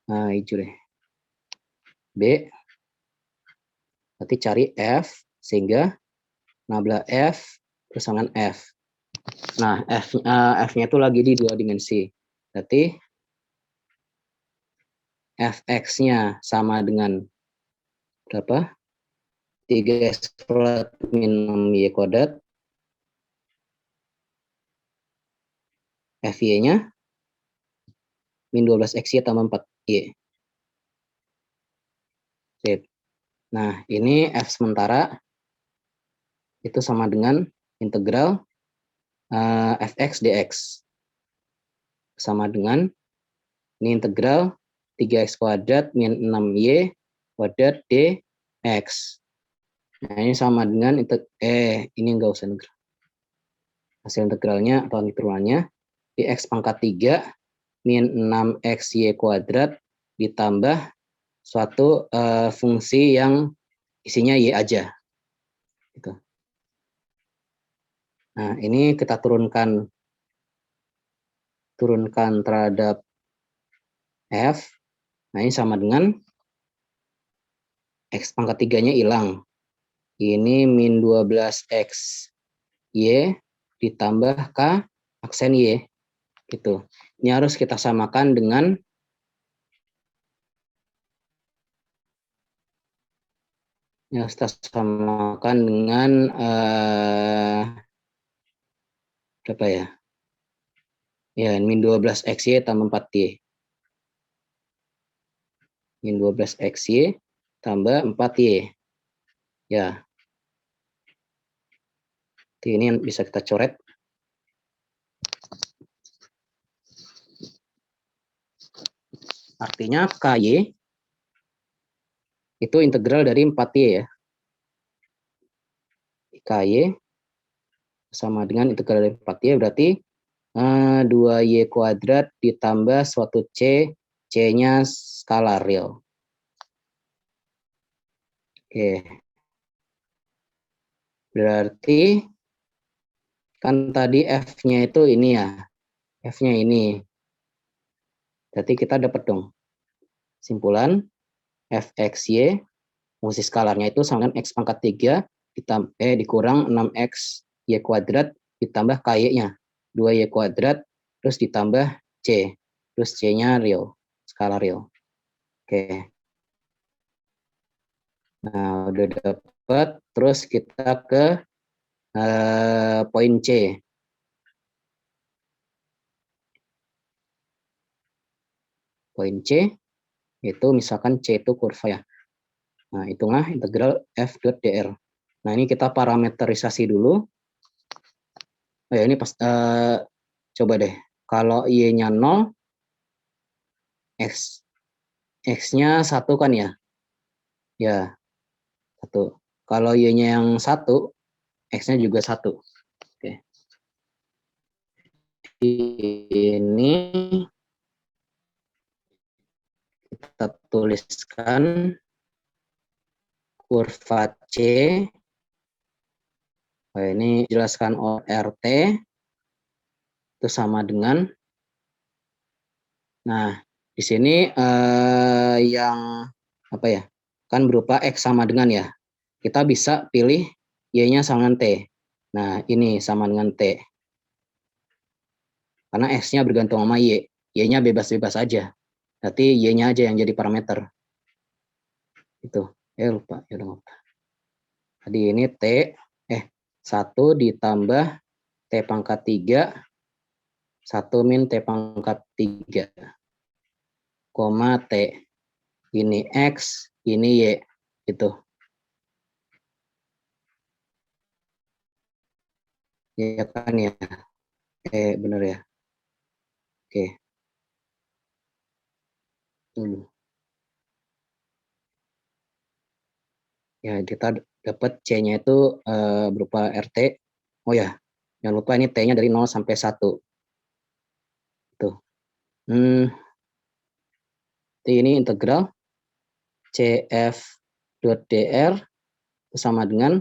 A: Nah, hijau deh. B. Berarti cari F, sehingga nabla F, persamaan F. Nah, F-nya itu lagi di 2 dimensi. Berarti fx-nya sama dengan berapa? 3x kuadrat min y kuadrat. Fy-nya min 12xy tambah 4y. Sip. Nah, ini F sementara itu sama dengan integral fx dx. Sama dengan ini integral 3x kuadrat min 6y kuadrat dx. Nah, ini sama dengan ini enggak usah integral. Hasil integralnya atau integralnya dx pangkat 3 min 6xy kuadrat ditambah suatu fungsi yang isinya y aja. Gitu. Nah, ini kita turunkan terhadap f. Nah, ini sama dengan x pangkat 3-nya hilang. Ini min 12x y ditambah k aksen y. Gitu. Ini harus kita samakan dengan berapa ya? Ya, min 12xy tambah 4y. Min 12xy tambah 4y. Ya. Ini bisa kita coret. Artinya KY itu integral dari 4y ya. KY sama dengan integral dari 4y, berarti 2y kuadrat ditambah suatu C, C-nya skalar real. Oke. Berarti kan tadi F-nya itu ini ya. F-nya ini. Berarti kita dapat dong. Simpulan Fxy fungsi skalarnya itu sama dengan X pangkat 3 dikurang 6X Y kuadrat ditambah KY-nya. 2Y kuadrat terus ditambah C. Terus C-nya real. Skalar real. Oke. Nah, udah dapat. Terus kita ke poin C. Poin C itu misalkan C itu kurva ya. Nah, hitunglah integral f dot dr. Nah, ini kita parameterisasi dulu. Oh ya, ini pas coba deh. Kalau y-nya 0, x-nya 1 kan ya? Ya, 1. Kalau y-nya yang 1, x-nya juga 1. Oke. Ini kita tuliskan kurva C. Oh, ini jelaskan ORT itu sama dengan, nah di sini yang apa ya, kan berupa X sama dengan ya, kita bisa pilih Y-nya sama dengan T. Nah ini sama dengan T karena X-nya bergantung sama Y, Y-nya bebas-bebas aja, berarti Y-nya aja yang jadi parameter itu. Lupa ya udah lupa. Tadi ini T 1 ditambah T pangkat 3 1 min T pangkat 3 koma T. Ini X, ini Y. Gitu. Ya kan ya? Bener ya? Oke. Ya, kita dapat C-nya itu berupa RT. Oh ya, jangan lupa ini T-nya dari 0 sampai 1. Tuh. Ini integral CF dot DR sama dengan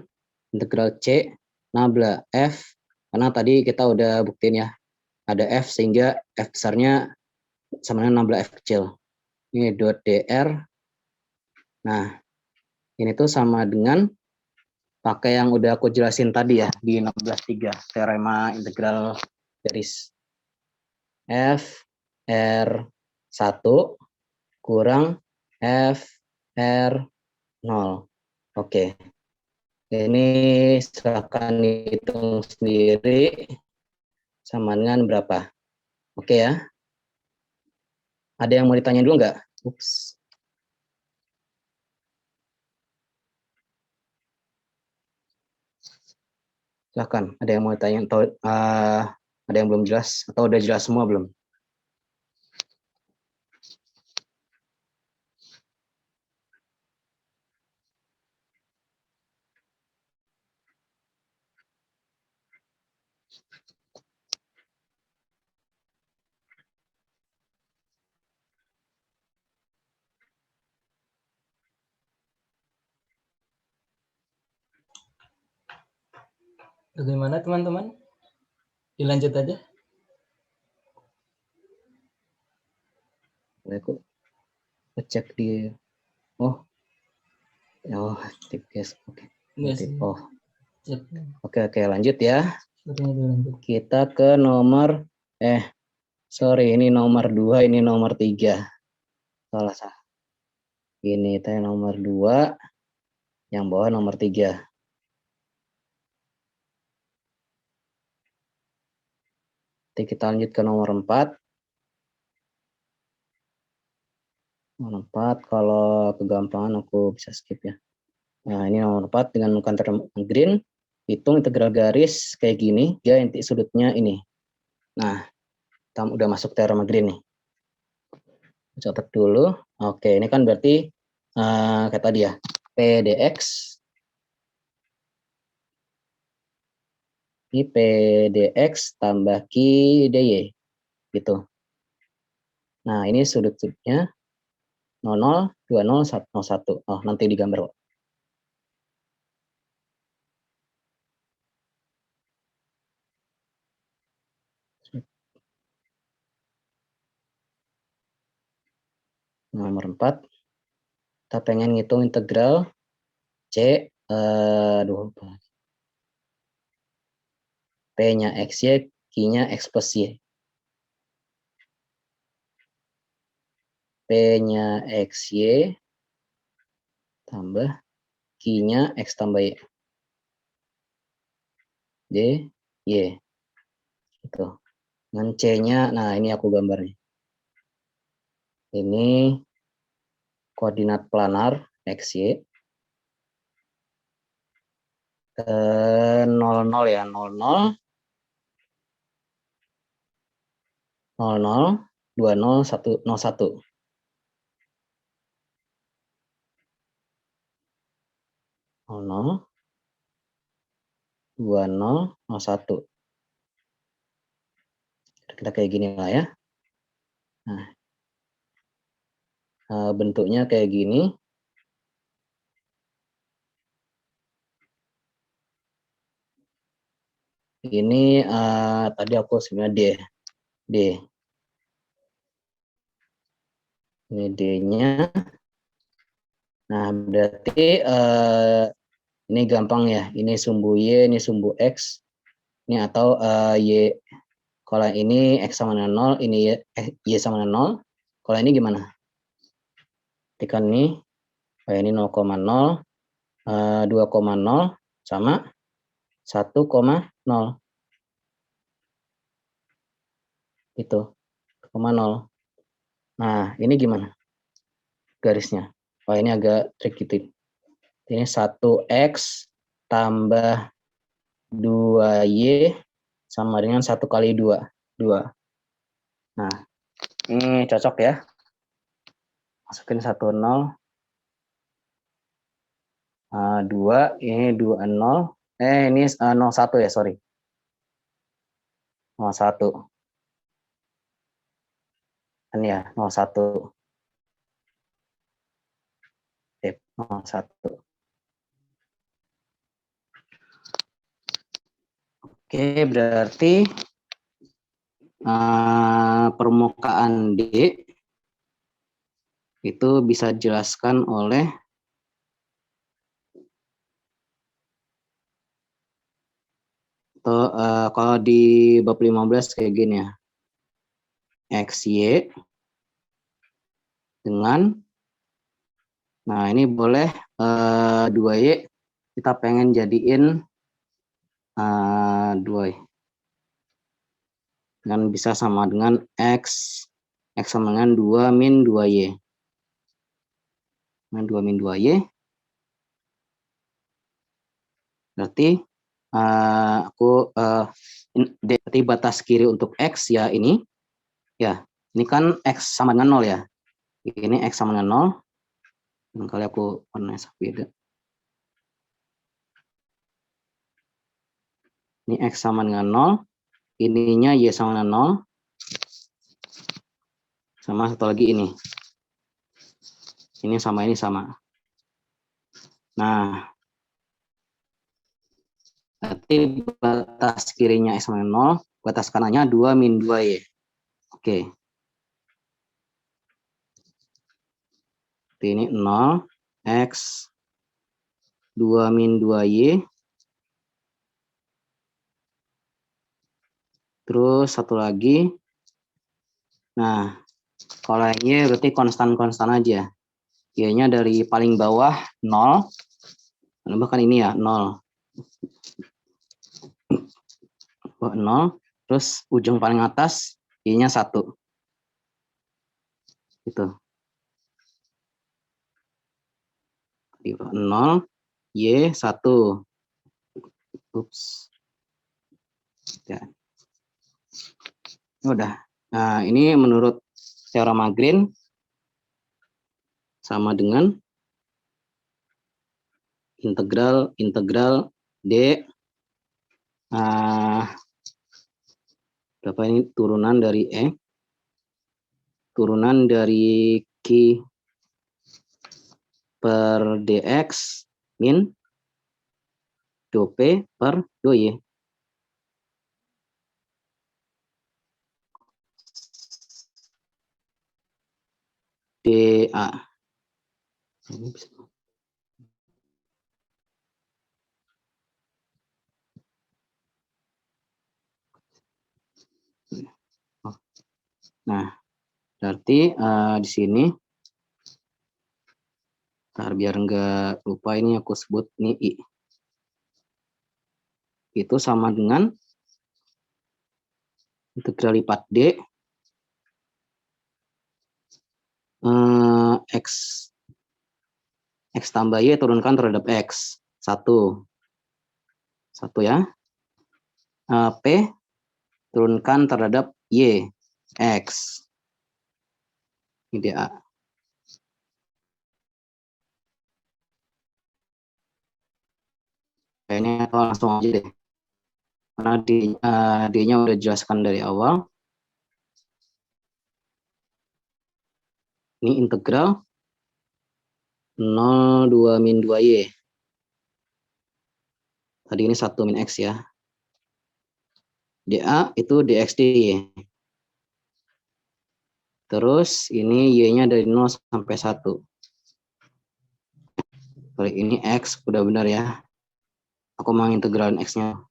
A: integral C nabla F, karena tadi kita udah buktiin ya, ada F sehingga F besarnya sama dengan nabla F kecil. Ini dot DR. Nah, ini tuh sama dengan pakai yang udah aku jelasin tadi ya di 16.3, teorema integral garis F R1 kurang F R0. Oke. Ini silakan hitung sendiri sama dengan berapa. Oke ya. Ada yang mau ditanya dulu nggak? Ups. Silakan. Ada yang mau ditanya atau ada yang belum jelas atau udah jelas semua belum?
B: Bagaimana teman-teman? Dilanjut aja.
A: Aku cek di tipis. Oke. Oh. Oke, lanjut ya. Kita ke nomor ini nomor 2, ini nomor 3. Salah. Ini teh nomor 2, yang bawah nomor 3. Nanti kita lanjut ke nomor 4. Nomor 4, kalau kegampangan aku bisa skip ya. Nah, ini nomor 4 dengan menggunakan teorema Green, hitung integral garis kayak gini, dia inti sudutnya ini. Nah, kita udah masuk teorema Green nih. Catat dulu. Oke, ini kan berarti kayak tadi ya, PDX ini PDX tambah QDY gitu. Nah, ini sudut-sudutnya 00, 20, 101. Oh, nanti digambar. Nomor 4. Kita pengen ngitung integral C, P-nya XY, Q-nya X plus Y. P-nya XY tambah Q-nya X tambah Y. D, Y. Itu. Dan C-nya, nah ini aku gambarnya. Ini koordinat planar XY. 00 ya, 00, 00, 20, 101. 00, 20, 01. Kita kayak gini lah ya. Nah, bentuknya kayak gini. Ini tadi aku sebenarnya D. Ini D-nya. Nah, berarti ini gampang ya. Ini sumbu Y, ini sumbu X. Ini atau Y. Kalau ini X sama dengan 0, ini Y sama dengan 0. Kalau ini gimana? Ketikkan ini. Ini 0,0, 2,0 sama 1,0. Itu 0,0. Nah, ini gimana garisnya? Oh, ini agak tricky. Ini 1x tambah 2y sama dengan 1 kali 2. 2. Nah, ini cocok ya. Masukin 1, 0. 2, ini 2, 0. Ini 0, 1 ya, sorry. 0, 1. Ini ya, 0, 1. 0, 1. Oke, berarti permukaan D itu bisa dijelaskan oleh kalau di bab 15 kayak gini ya. XY dengan, nah ini boleh 2Y kita pengen jadiin 2Y. Dan bisa sama dengan X sama dengan 2 min 2Y. Dengan 2 min 2Y. Berarti berarti batas kiri untuk X ya ini. Ya, ini kan X sama dengan 0 ya. Ini X sama dengan 0. Barangkali aku warnanya beda. Ini X sama dengan 0. Ininya Y sama dengan 0. Sama satu lagi ini. Ini sama ini sama. Nah, berarti batas kirinya X sama dengan 0. Batas kanannya 2 min 2Y. Oke. Ini 0. X 2 min 2Y. Terus satu lagi. Nah, kalau Y berarti konstan-konstan aja. Y-nya dari paling bawah 0. Bahkan ini ya 0. 0. Terus ujung paling atas Y-nya 1. Gitu. 0, Y 1. Ups. Ya. Udah. Nah, ini menurut teorema Green sama dengan integral D berapa ini turunan dari turunan dari Q per dx min 2p per 2y. dA. Ini bisa. Nah, berarti di sini, biar nggak lupa ini aku sebut ini I. Itu sama dengan integral lipat D X tambah Y turunkan terhadap X. Satu ya. P turunkan terhadap Y. X. Ini dA. Kayaknya langsung aja deh. Karena D-nya udah jelaskan dari awal. Ini integral 0, 2, min 2Y. Tadi ini 1 min X ya. dA itu dx dy. Terus ini Y-nya dari 0 sampai 1. Kali ini X udah benar ya. Aku mau integralin X-nya.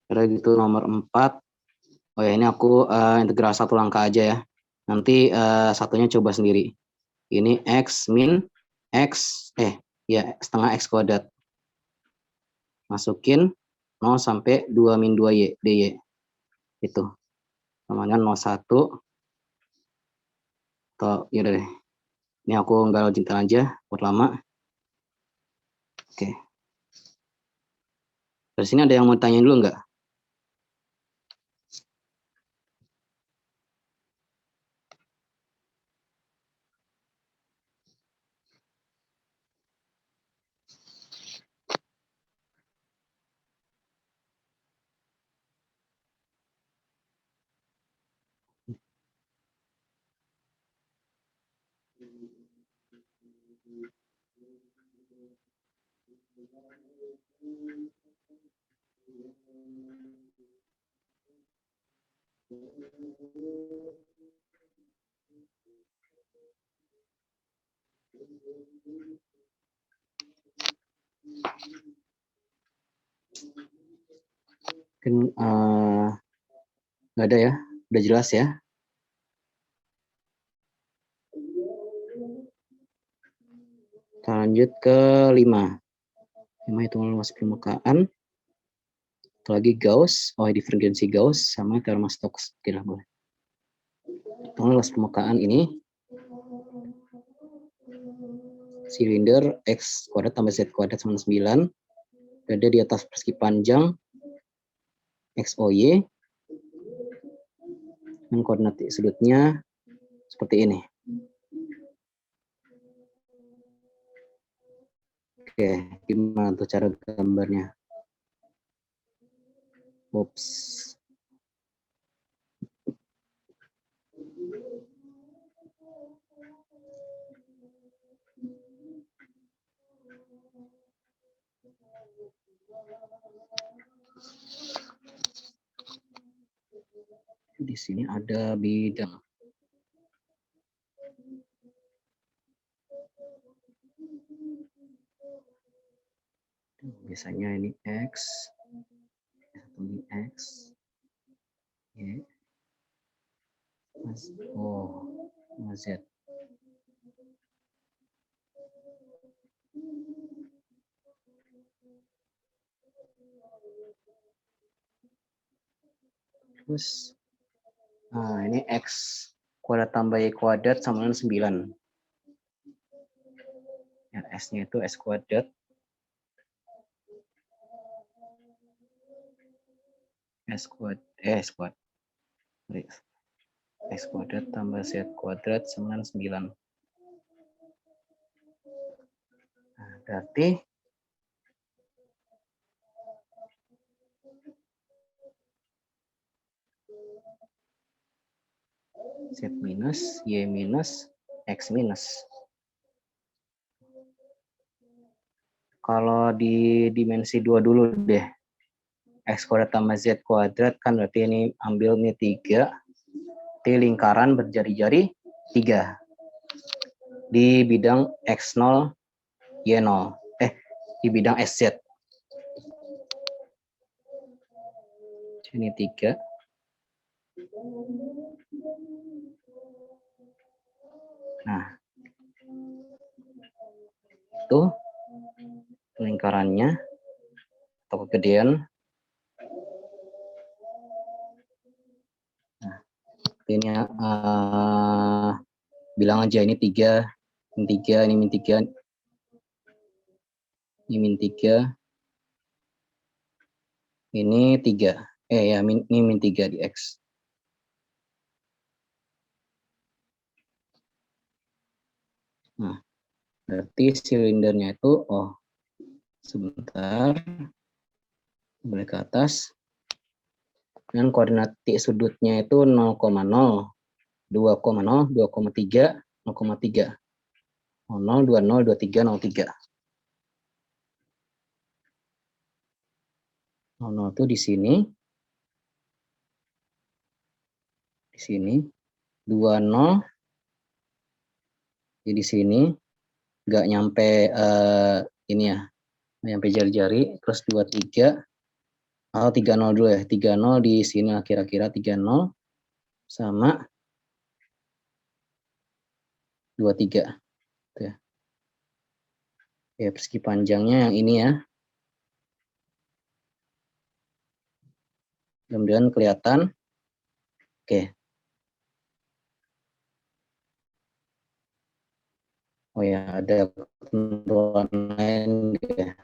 A: Kira gitu nomor 4. Oh ya, ini aku integral satu langkah aja ya. Nanti satunya coba sendiri. Ini X min X, setengah X kuadrat. Masukin 0 sampai 2 min 2Y, dy. Itu. Sama dengan 01. Atau, yaudah deh. Ini aku nggak lanjutin aja, buat lama. Oke. Dari sini ada yang mau tanya dulu nggak? Mungkin nggak ada ya, udah jelas ya. Kita lanjut ke 5. 5 hitungan luas permukaan. Satu lagi Gauss, divergensi Gauss sama teorema Stokes. Oke lah, boleh. Hitungan luas permukaan ini silinder X kuadrat tambah Z kuadrat sama 9. Berada di atas persegi panjang XOY. Dan koordinat sudutnya seperti ini. Oke, gimana tuh cara gambarnya? Oops. Di sini ada bidang. Biasanya ini X, ini X, Y, Z. Terus, ini X kuadrat tambah Y kuadrat sama dengan 9. Ya, S-nya itu S kuadrat. S kuadrat tambah Z kuadrat sama dengan 9. Nah, berarti Z minus, Y minus, X minus. Kalau di dimensi 2 dulu deh. X kuadrat tambah Z kuadrat, kan berarti ini ambil ini 3. Di lingkaran berjari-jari 3. Di bidang X0, Y0. Di bidang SZ. Ini 3. Nah, itu lingkarannya atau kegedean. Nah, ini bilang aja ini 3, ini 3, ini min 3, ini min 3, ini 3. Ya, ini min 3 di X. Nah, berarti silindernya itu, sebentar, boleh ke atas. Dan koordinat titik sudutnya itu 0,0, 2,0, 2,3, 0,3. 00, 20, 23, 03. 00 itu di sini. Di sini. 20 di sini. Nggak nyampe ini ya. Nggak nyampe jari-jari. Terus 23. 30 dulu ya. 30 di sini kira-kira 30 sama 23. Tuh ya. Ya, persegi panjangnya yang ini ya. Mudah-mudahan kelihatan. Oke. Oh ya, ada ketentuan lain ya.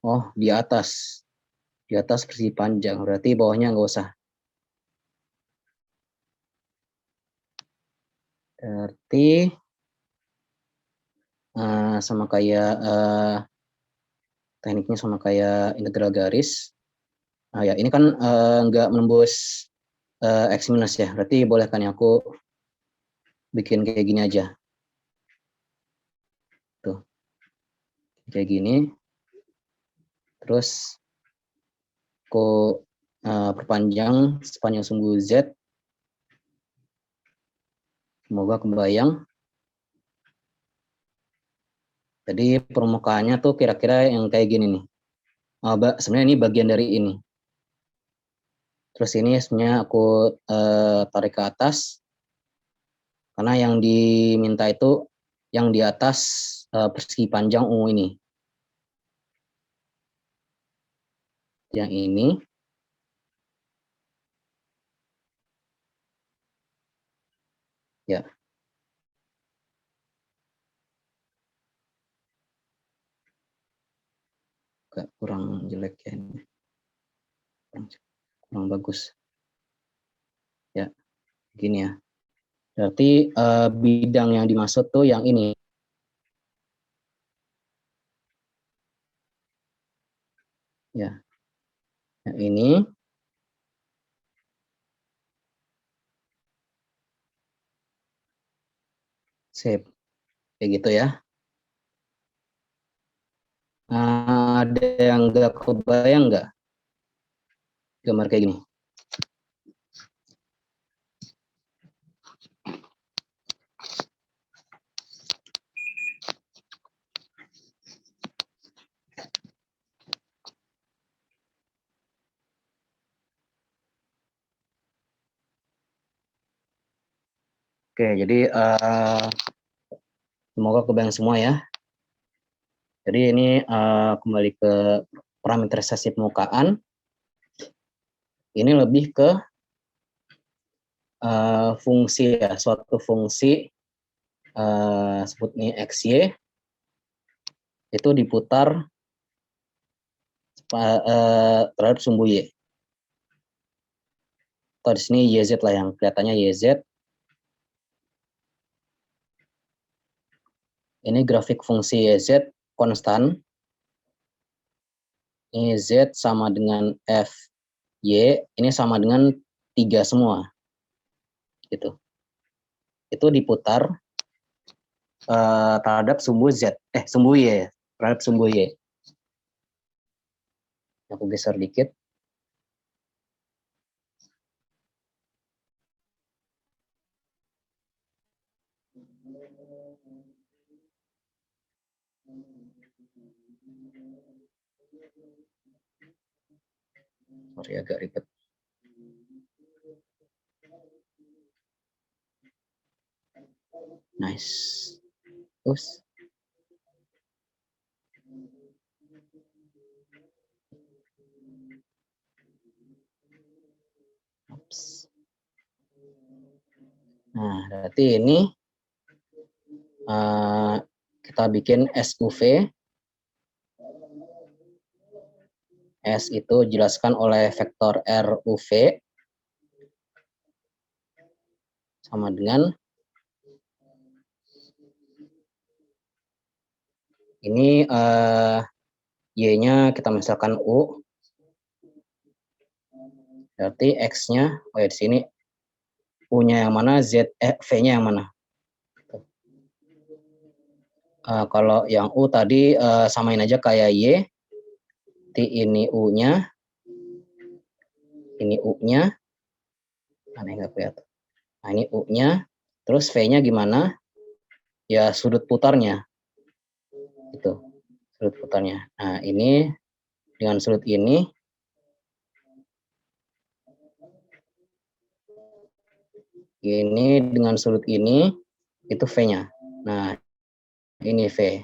A: Oh, di atas. Di atas persegi panjang. Berarti bawahnya nggak usah. Berarti sama kayak tekniknya sama kayak integral garis. Nah ya, ini kan nggak menembus X minus ya. Berarti boleh kan ya aku bikin kayak gini aja. Tuh. Kayak gini. Terus aku perpanjang sepanjang sumbu Z. Semoga kebayang. Jadi permukaannya tuh kira-kira yang kayak gini nih. Sebenarnya ini bagian dari ini. Terus ini sebenarnya aku tarik ke atas. Karena yang diminta itu yang di atas persegi panjang ungu ini. Yang ini. Ya. Agak kurang jelek ya ini. Kurang bagus. Ya, gini ya. Berarti bidang yang dimaksud tuh yang ini. Ya. Yang ini. Sip. Kayak gitu ya. Ada yang nggak kebayang nggak? Gambar kayak gini. Oke, jadi semoga kebayang semua ya. Jadi ini kembali ke parameterisasi permukaan. Ini lebih ke fungsi ya, suatu fungsi sebut ini XY itu diputar terhadap sumbu Y. Atau di sini YZ lah yang kelihatannya YZ. Ini grafik fungsi YZ konstan. Ini Z sama dengan F Y, ini sama dengan 3 semua. Gitu. Itu diputar terhadap sumbu Z, sumbu Y, terhadap sumbu Y. Aku geser dikit. Sorry, agak ribet. Nice. Terus. Oops. Nah, berarti ini kita bikin SUV. S itu dijelaskan oleh vektor RUV sama dengan ini Y-nya kita misalkan U. Berarti X-nya, di sini U-nya yang mana, V-nya yang mana. Kalau yang U tadi samain aja kayak Y. Ini U-nya. Ini U-nya. Aneh nggak kelihatan. Nah, ini U-nya. Terus V-nya gimana? Ya, sudut putarnya. Itu. Sudut putarnya. Nah, ini dengan sudut ini. Ini dengan sudut ini. Itu V-nya. Nah, ini V.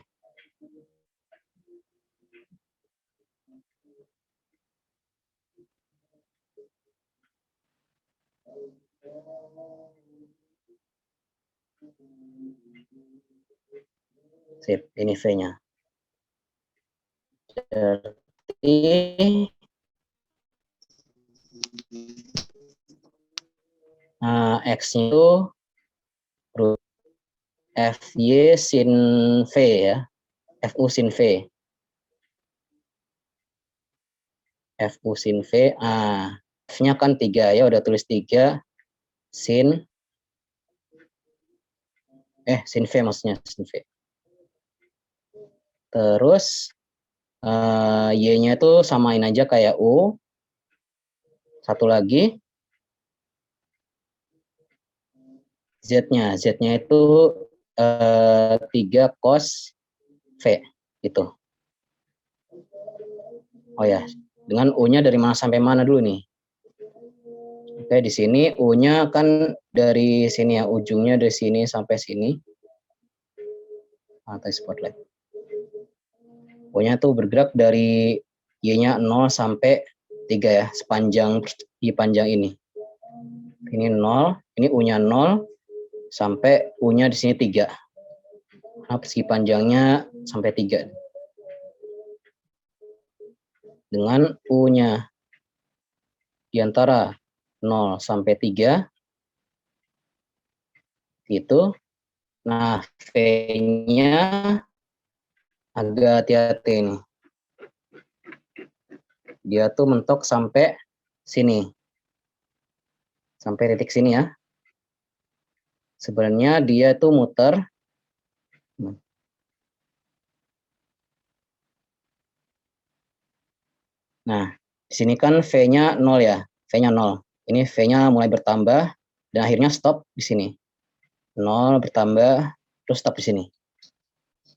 A: Sip, ini V-nya. Jadi X-nya itu FY sin V ya. FU sin V. FU sin V. F-nya kan 3 ya, udah tulis 3 sin sin V maksudnya, sin V. Terus Y-nya itu samain aja kayak U. Satu lagi Z-nya. Z-nya itu 3 cos V gitu. Oh ya, dengan U-nya dari mana sampai mana dulu nih? Oke, di sini U-nya kan dari sini ya, ujungnya dari sini sampai sini. Atau spotlight. U-nya tuh bergerak dari Y-nya 0 sampai 3 ya, sepanjang di panjang ini. Ini 0, ini U-nya 0 sampai U-nya di sini 3. Nah, persegi panjangnya sampai 3. Dengan U-nya di antara 0 sampai 3 gitu. Nah, V-nya agak hati-hati nih. Dia tuh mentok sampai sini. Sampai titik sini ya. Sebenarnya dia tuh muter. Nah, di sini kan V-nya 0 ya. V-nya 0. Ini V-nya mulai bertambah dan akhirnya stop di sini. 0 bertambah terus stop di sini.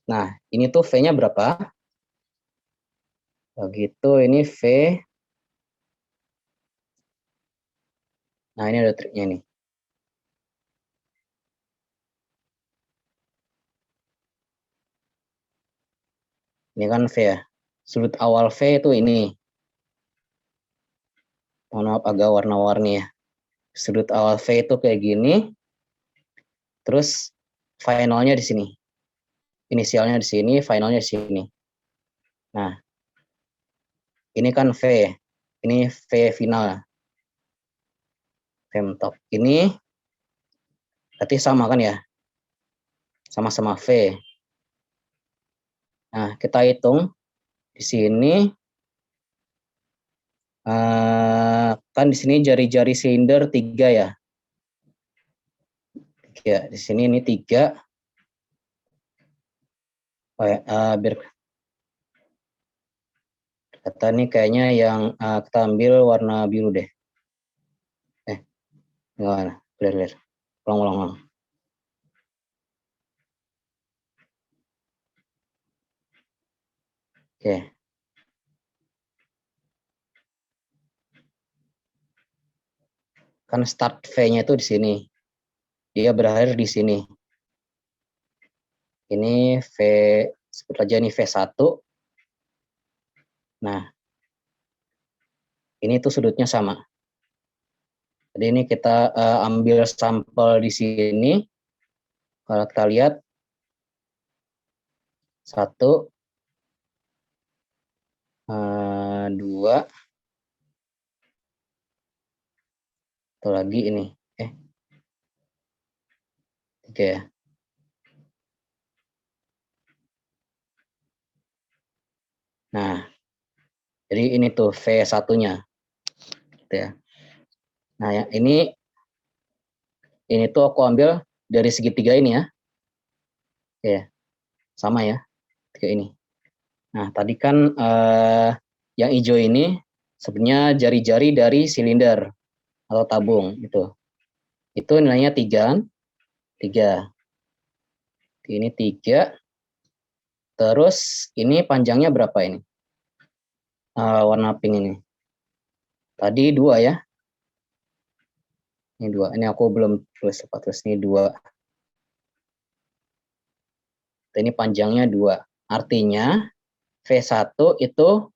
A: Nah, ini tuh V-nya berapa? Begitu, ini V. Nah, ini ada triknya nih. Ini kan V ya. Sudut awal V itu ini. Mohon maaf agak warna-warni ya. Sudut awal V itu kayak gini. Terus finalnya di sini. Inisialnya di sini, finalnya di sini. Nah, ini kan V. Ini V final. V mentok. Ini berarti sama kan ya? Sama-sama V. Nah, kita hitung di sini kan di sini jari-jari silinder 3 ya. Ya, di sini ini 3. Oh ya, biar kata ini kayaknya yang kita ambil warna biru deh. Gimana? Clear. Ulang. Oke. Kan start V-nya itu di sini. Dia berakhir di sini. Ini V, sebut aja ini V1. Nah, ini tuh sudutnya sama. Jadi ini kita ambil sampel di sini. Kalau kita lihat, 1, 2, atau lagi ini. 3 ya. Nah, jadi ini tuh V1-nya. Gitu ya. Nah, yang ini tuh aku ambil dari segitiga ini ya. Oke, sama ya, tiga ini. Nah, tadi kan yang hijau ini sebenarnya jari-jari dari silinder atau tabung itu. Itu nilainya 3. 3. Ini 3. Terus ini panjangnya berapa ini? Warna pink ini. Tadi 2 ya. Ini 2. Ini aku belum tulis ini 2. Ini panjangnya 2. Artinya V1 itu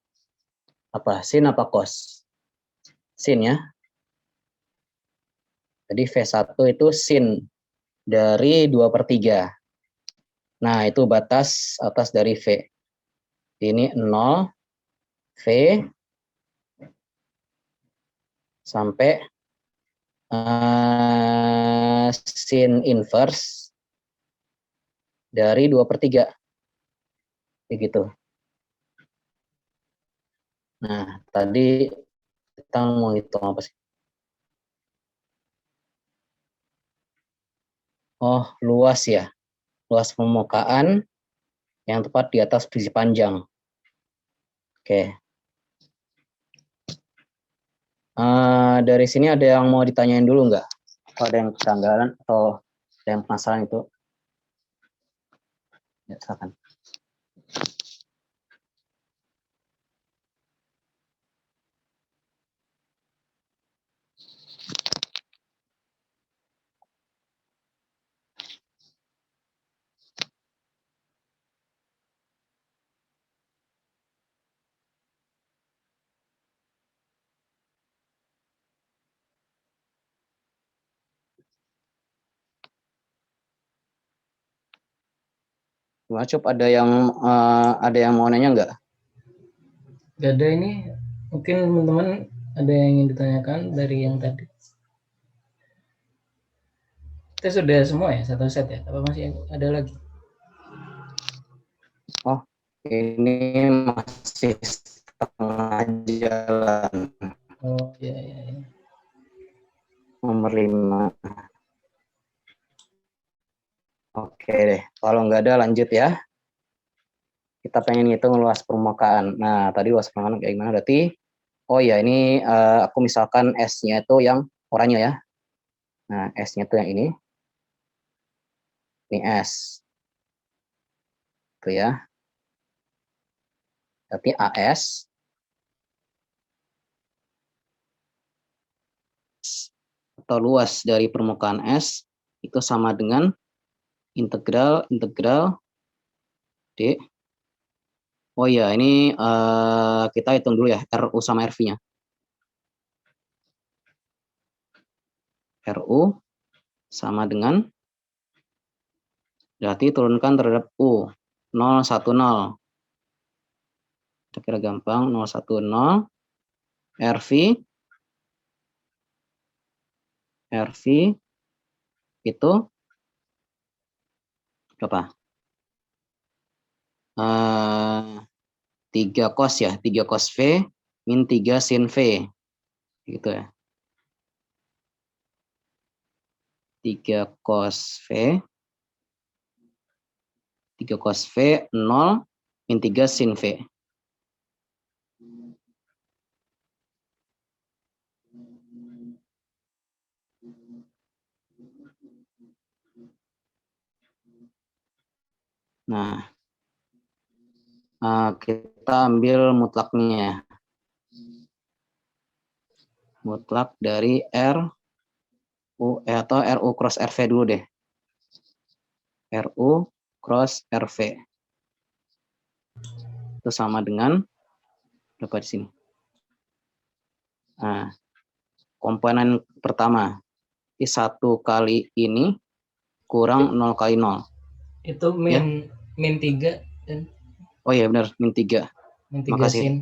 A: apa? Sin apa cos? Sin ya. Jadi V1 itu sin dari 2/3. Nah, itu batas atas dari V. Ini 0, V, sampai sin inverse dari 2/3. Begitu. Nah, tadi kita mau hitung apa sih? Oh, luas ya. Luas permukaan yang tepat di atas sisi panjang. Oke. Dari sini ada yang mau ditanyain dulu nggak? Atau ada yang ketanggalan atau ada yang penasaran itu? Ya, silakan. Gimana, Cup? Ada yang mau nanya nggak?
B: Gak ada ini. Mungkin teman-teman ada yang ingin ditanyakan dari yang tadi. Kita sudah semua ya, satu set ya? Apa masih ada lagi?
A: Oh, ini masih setengah jalan.
B: Oh, ya.
A: Nomor 5. Oke deh, kalau nggak ada lanjut ya. Kita pengen ngitung luas permukaan. Nah, tadi luas permukaan kayak gimana? Berarti, oh ya, ini aku misalkan S-nya itu yang oranye ya. Nah, S-nya itu yang ini. Ini S. Itu ya. Berarti AS atau luas dari permukaan S itu sama dengan integral D. Oh ya, ini kita hitung dulu ya, RU sama RV-nya. RU sama dengan, berarti turunkan terhadap U, 010. Kira-kira gampang, 010. RV itu berapa? 3 cos ya, 3 cos V min 3 sin V. Gitu ya. 3 cos V 3 cos V, 0, min 3 sin V. Nah, kita ambil mutlaknya. Mutlak dari atau RU cross RV dulu deh. RU cross RV. Itu sama dengan berapa di sini? Nah, komponen pertama. Ini 1 kali ini kurang 0 kali 0.
B: Itu min 3 dan
A: Oh iya benar, min 3.
B: min 3
A: Makasih.
B: sin.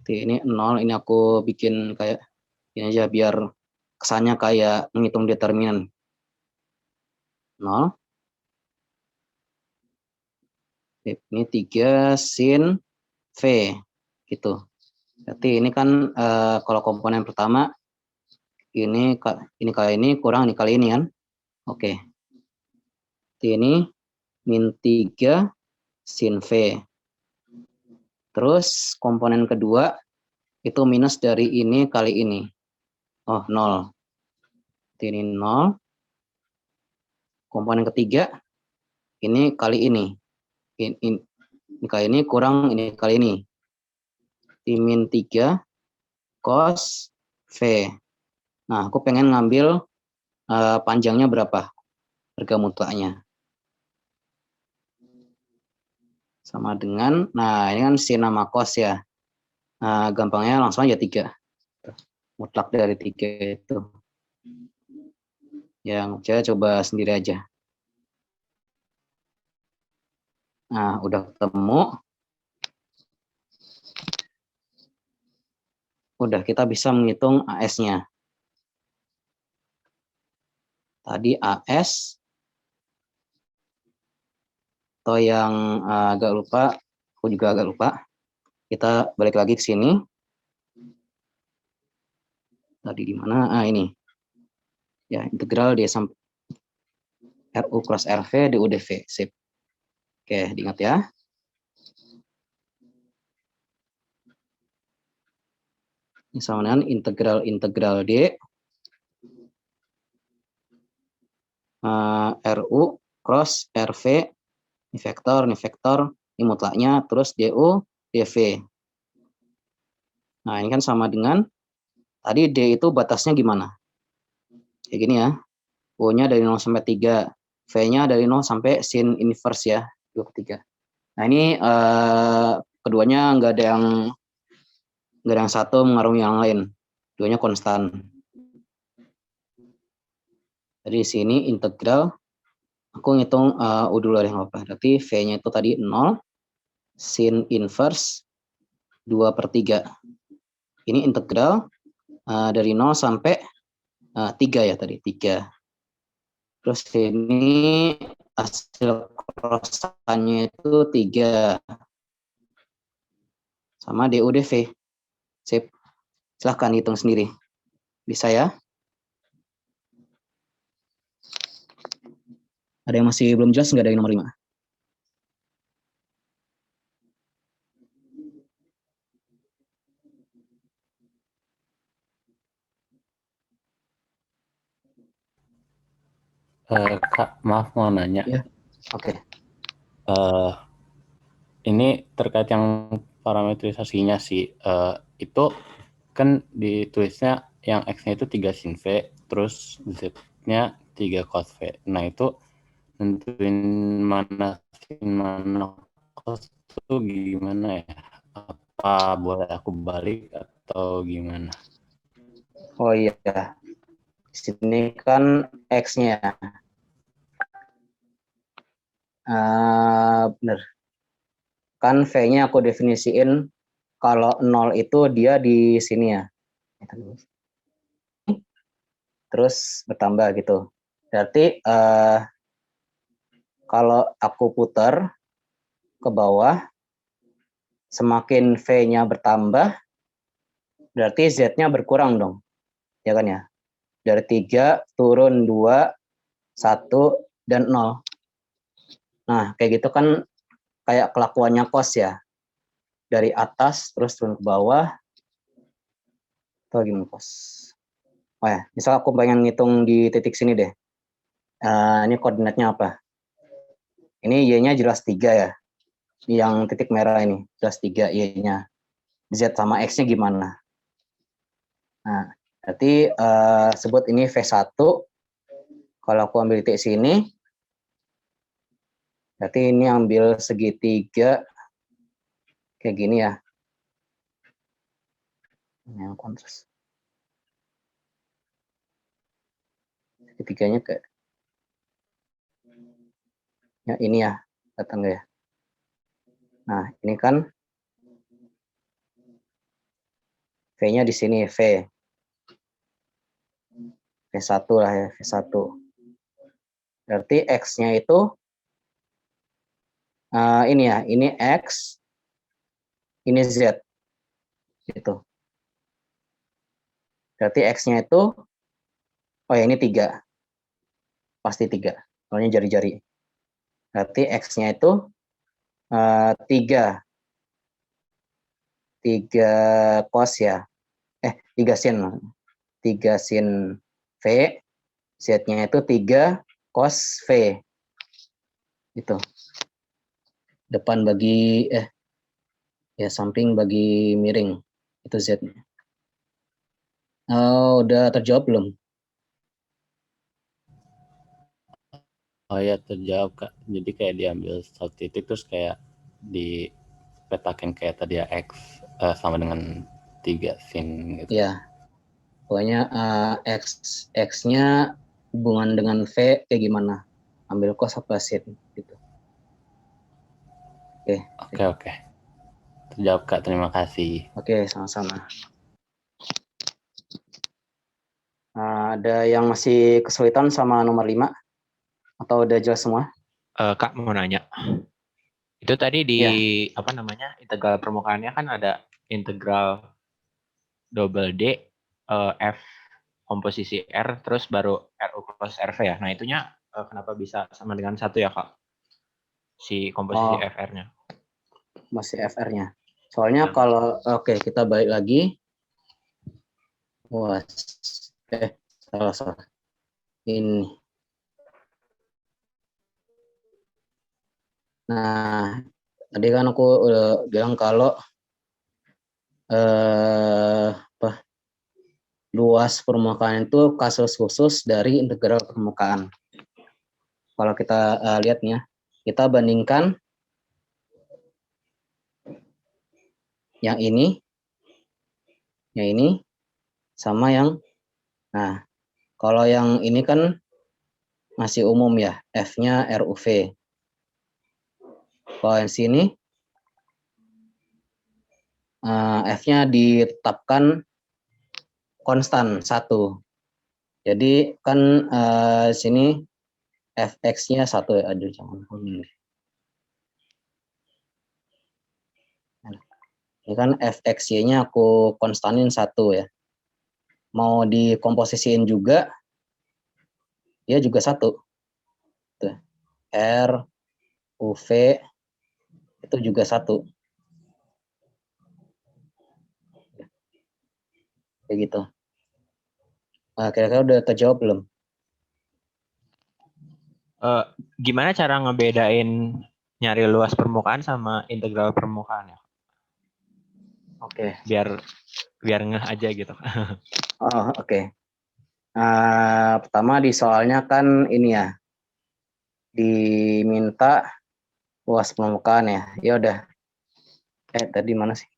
A: Ini 0, ini aku bikin kayak ini aja biar kesannya kayak menghitung determinan. 0. Ini 3 sin V gitu. Berarti ini kan kalau komponen pertama ini kali ini kurang ini kali ini kan. Oke. Berarti ini min 3 sin V. Terus komponen kedua itu minus dari ini kali ini. Oh, 0. Berarti ini 0. Komponen ketiga ini kali ini. Ini kali ini kurang ini kali ini. Berarti min 3 cos V. Nah, aku pengen ngambil panjangnya berapa? Harga mutlaknya. Sama dengan, nah ini kan sin sama cos ya. Nah, gampangnya langsung aja 3. Mutlak dari 3 itu. Yang saya coba sendiri aja. Nah, udah ketemu. Udah, kita bisa menghitung AS-nya. Tadi AS, atau yang agak lupa, aku juga agak lupa. Kita balik lagi ke sini. Tadi di mana? Ini. Ya, integral D sampai RU cross RV DUDV. Sip. Oke, diingat ya. Ini sama dengan integral D RU cross RV, ini vektor, ini mutlaknya, terus DU DV. Nah, ini kan sama dengan, tadi D itu batasnya gimana? Kayak gini ya, U-nya dari 0 sampai 3, V-nya dari 0 sampai sin inverse ya, 2/3. Nah, ini keduanya nggak ada yang satu mengaruhi yang lain, duanya konstan. Jadi di sini integral, aku ngitung U dulu deh, nggak apa. Berarti V-nya itu tadi 0, sin inverse 2/3. Ini integral dari 0 sampai 3 ya tadi, 3. Terus ini hasil crossannya itu 3. Sama DUDV. Sip. Silahkan hitung sendiri. Bisa ya? Ada yang masih belum jelas nggak dari nomor 5?
D: Kak, maaf mau nanya.
A: Ya. Oke.
D: Ini terkait yang parametrisasinya sih. Itu kan ditulisnya yang X-nya itu 3 sin V, terus Z-nya 3 cos V. Nah, itu nentuin mana sin mana cos itu gimana ya? Apa boleh aku balik atau gimana?
A: Oh iya. Di sini kan X-nya. Bener. Kan V-nya aku definisiin kalau 0 itu dia di sini ya. Terus bertambah gitu. Berarti kalau aku putar ke bawah, semakin V-nya bertambah, berarti Z-nya berkurang dong. Ya kan ya? Dari 3 turun 2, 1, dan 0. Nah, kayak gitu kan kayak kelakuannya cos ya. Dari atas terus turun ke bawah. Atau gimana cos? Oh ya, misal aku pengen ngitung di titik sini deh. Ini koordinatnya apa? Ini Y-nya jelas 3 ya. Yang titik merah ini, jelas 3 Y-nya. Z sama X-nya gimana? Nah, berarti sebut ini V1. Kalau aku ambil titik sini, berarti ini ambil segitiga kayak gini ya. Yang kontras. Segitiganya kayak ya ini ya, datang nggak ya? Nah, ini kan V-nya di sini, V1 lah ya, V1. Berarti X-nya itu ini ya, ini X, ini Z. Gitu. Berarti X-nya itu, oh ya ini 3. Pasti 3. Soalnya jari-jari. Berarti X-nya itu 3. 3 cos ya. 3 sin. 3 sin V. Z-nya itu 3 cos V. Itu. Depan bagi, ya samping bagi miring. Itu Z-nya. Udah terjawab belum?
D: Oh ya, terjawab Kak. Jadi kayak diambil satu titik terus kayak dipetakan kayak tadi ya X sama dengan 3 sin gitu.
A: Ya. Pokoknya X-nya hubungan dengan V kayak gimana? Ambil cos apa sin gitu.
D: Oke. Terjawab Kak, terima kasih.
A: Oke, sama-sama. Ada yang masih kesulitan sama nomor 5? Atau udah jelas semua?
E: Kak mau nanya. Itu tadi di
A: Ya.
E: integral permukaannya kan ada integral double D F komposisi R terus baru RU plus RV ya. Nah, itunya kenapa bisa sama dengan 1 ya, Kak? Si komposisi FR-nya.
A: Masih FR-nya. Soalnya kalau kita balik lagi. Salah. Ini. Nah, tadi kan aku udah bilang kalau luas permukaan itu kasus khusus dari integral permukaan. Kalau kita lihat nih ya, kita bandingkan yang ini sama yang, nah kalau yang ini kan masih umum ya, F-nya RUV. Kalau yang sini F-nya ditetapkan konstan 1. Jadi kan sini Fx-nya 1 ya. Aduh, jangan kuning. Ini kan Fxy-nya aku konstanin 1 ya. Mau dikomposisiin juga, dia juga 1. Tuh. R, UV, itu juga 1. Kayak gitu. Kira-kira udah terjawab belum?
E: Gimana cara ngebedain nyari luas permukaan sama integral permukaan ya?
A: Oke.
E: Biar ngeh aja gitu.
A: Oke. Pertama di soalnya kan ini ya, diminta luas permukaan ya. Ya udah. Tadi mana sih?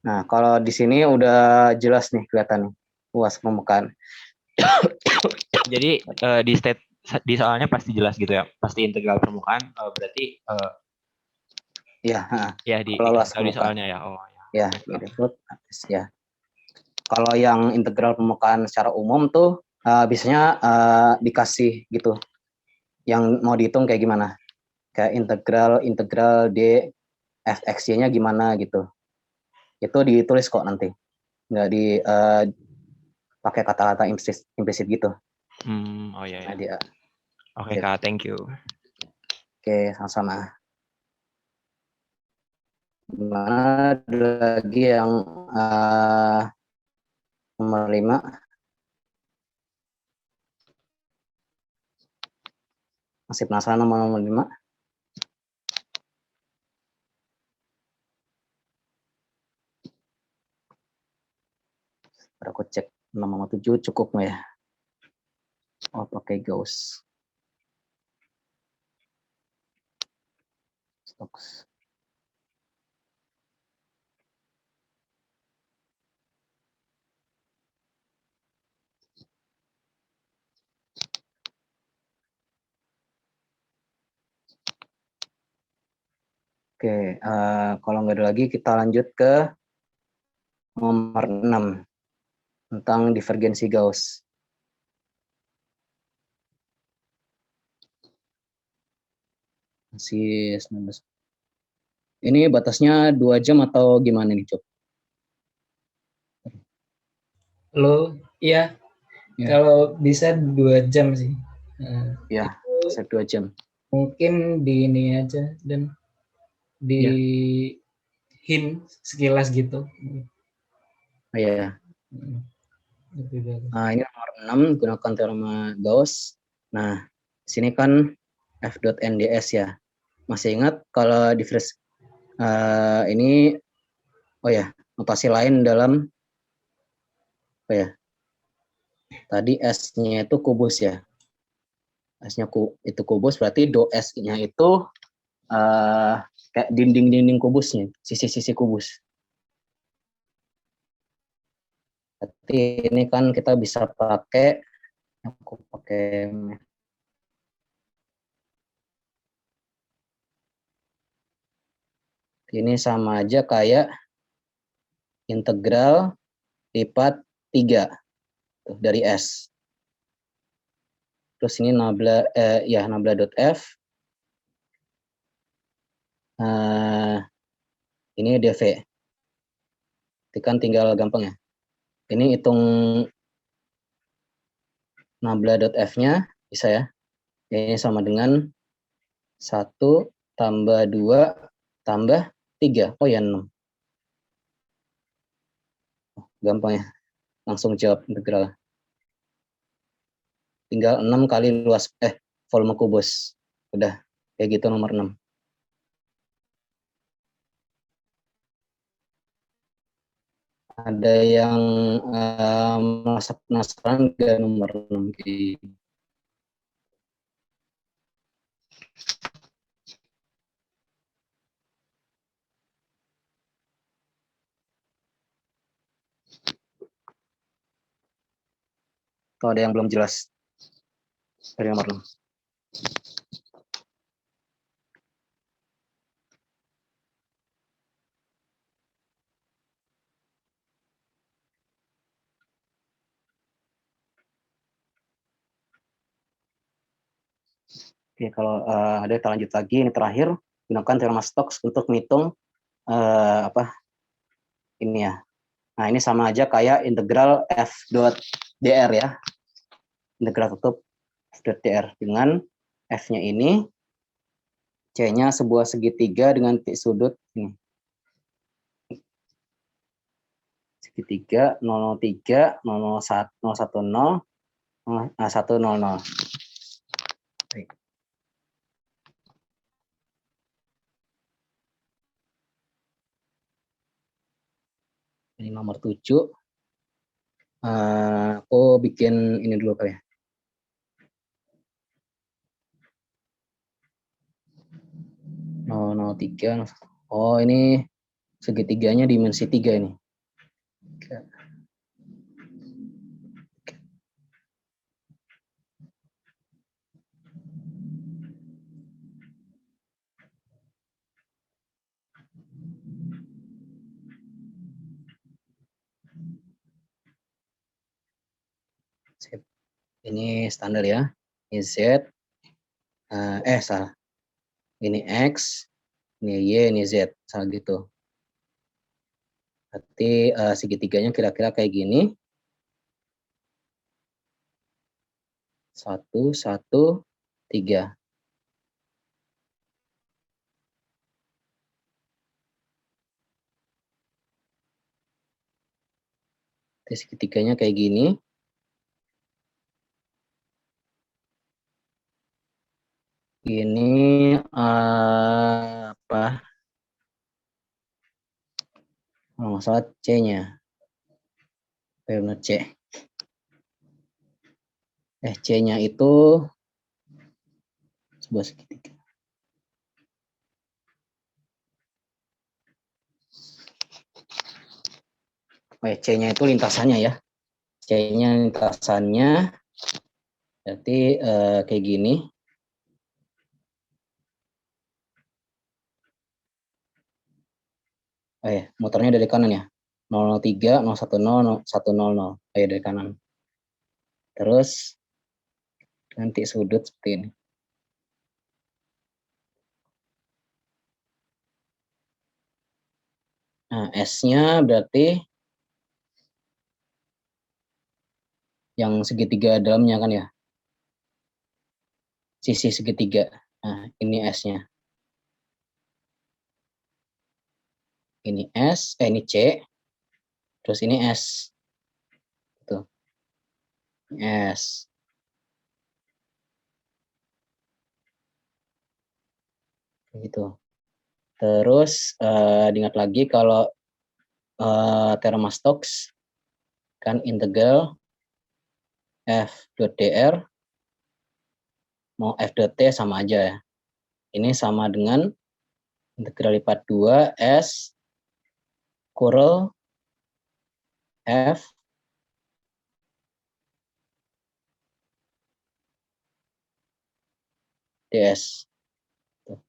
A: Nah, kalau di sini udah jelas nih kelihatan nih, luas permukaan.
E: Jadi di soalnya pasti jelas gitu ya. Pasti integral permukaan berarti
A: ya
E: di
A: luas
E: soalnya ya. Oh
A: ya. Ya. Kalau yang integral permukaan secara umum tuh biasanya dikasih gitu. Yang mau dihitung kayak gimana? Kayak integral D Fx-nya gimana gitu. Itu ditulis kok nanti. Nggak pakai kata-kata implisit gitu.
E: Oh ya.
A: Nah, dia.
E: Oke Kak, thank you.
A: Oke, sama-sama. Gimana ada lagi yang nomor 5? Masih penasaran nomor 5? Aku cek nomor 7 cukup nggak ya? Oh, pakai Gauss. Stokes. Oke, kalau nggak ada lagi kita lanjut ke nomor 6 tentang divergensi Gauss. Masih 19. Ini batasnya 2 jam atau gimana nih, Cok?
B: Halo, iya.
A: Ya.
B: Kalau bisa 2 jam sih. Nah,
A: Ya,
B: itu
A: set 2 jam.
B: mungkin di ini aja dan di
A: Ya.
B: hint sekilas gitu.
A: Oh, ya.
B: Lebih bagus.
A: Nah, ini nomor 6 gunakan teorema Gauss. Nah, sini kan F.NDS ya. Masih ingat kalau difference ini notasi lain dalam apa ya? Tadi S-nya itu kubus ya. S-nya itu kubus berarti do S-nya itu kayak dinding-dinding kubusnya, sisi-sisi kubus. Berarti ini kan kita bisa pakai, aku pakai ini sama aja kayak integral lipat 3 tuh, dari S. Terus ini nabla dot F. Ini dv. Itu kan tinggal gampang ya. Ini hitung nabla dot F-nya bisa ya. Ini sama dengan 1 tambah 2 tambah 3. Oh ya, 6. Gampang ya. Langsung jawab integral. Tinggal 6 kali luas volume kubus. Udah kayak gitu nomor 6. Ada yang merasa penasaran ke nomor 6 ini? Atau ada yang belum jelas dari nomor 6? Oke, kalau ada kita lanjut lagi. Ini terakhir, gunakan teorema Stokes untuk menghitung ini ya. Nah, ini sama aja kayak integral f dot dr ya. Integral tutup f dot dr dengan f-nya ini, c-nya sebuah segitiga dengan titik sudut ini. Segitiga 003 010 100. Baik. Ini nomor 7. Aku bikin ini dulu kali ya. No, 3. Oh, ini segitiganya dimensi 3 ini. Ini standar ya. Ini Z. Salah. Ini X. Ini Y, ini Z. Salah gitu. Berarti segitiganya kira-kira kayak gini. 1, 1, 3. Segitiganya kayak gini. Ini apa? Oh, salah C-nya. Benar C. C-nya itu sebuah segitiga. C-nya itu lintasannya ya. C-nya lintasannya berarti kayak gini. Muternya dari kanan ya. 003, 010, 100. Dari kanan. Terus nanti sudut seperti ini. Nah, S-nya berarti yang segitiga dalamnya kan ya. Sisi segitiga. Nah, ini S-nya. Ini S, ini C. Terus ini S. Tuh. S. Gitu. Terus diingat lagi kalau teorema Stokes kan integral f dot dr mau f dot t sama aja ya. Ini sama dengan integral lipat 2 s kurel f ds. Tuh.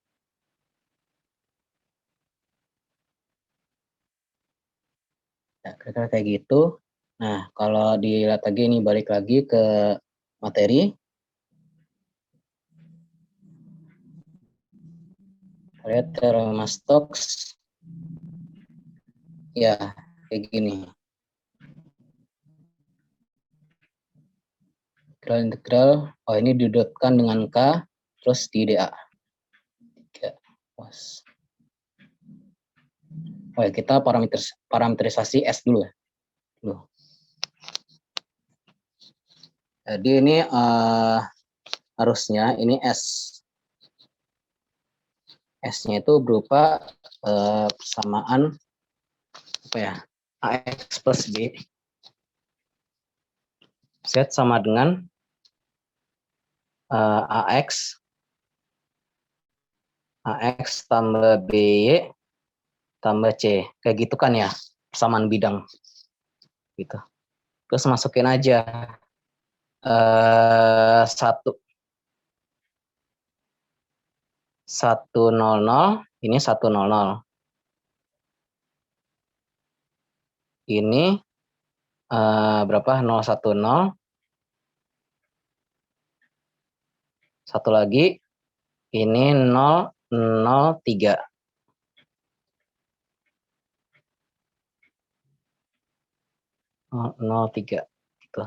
A: Ya, kira-kira kayak gitu. Nah, kalau dilihat lagi ini balik lagi ke materi. Lihat teorema Stokes. Ya, kayak gini. Integral, oh ini didotkan dengan K, terus di DA. 3. Oh ya, kita parameterisasi S dulu ya. Jadi ini harusnya ini S. S-nya itu berupa persamaan apa ya? AX plus B. Z sama dengan AX tambah BY tambah C. Kayak gitu kan ya, persamaan bidang. Gitu. Terus masukin aja 100, ini 100. Ini berapa? 010. Satu lagi ini 003. 003 gitu.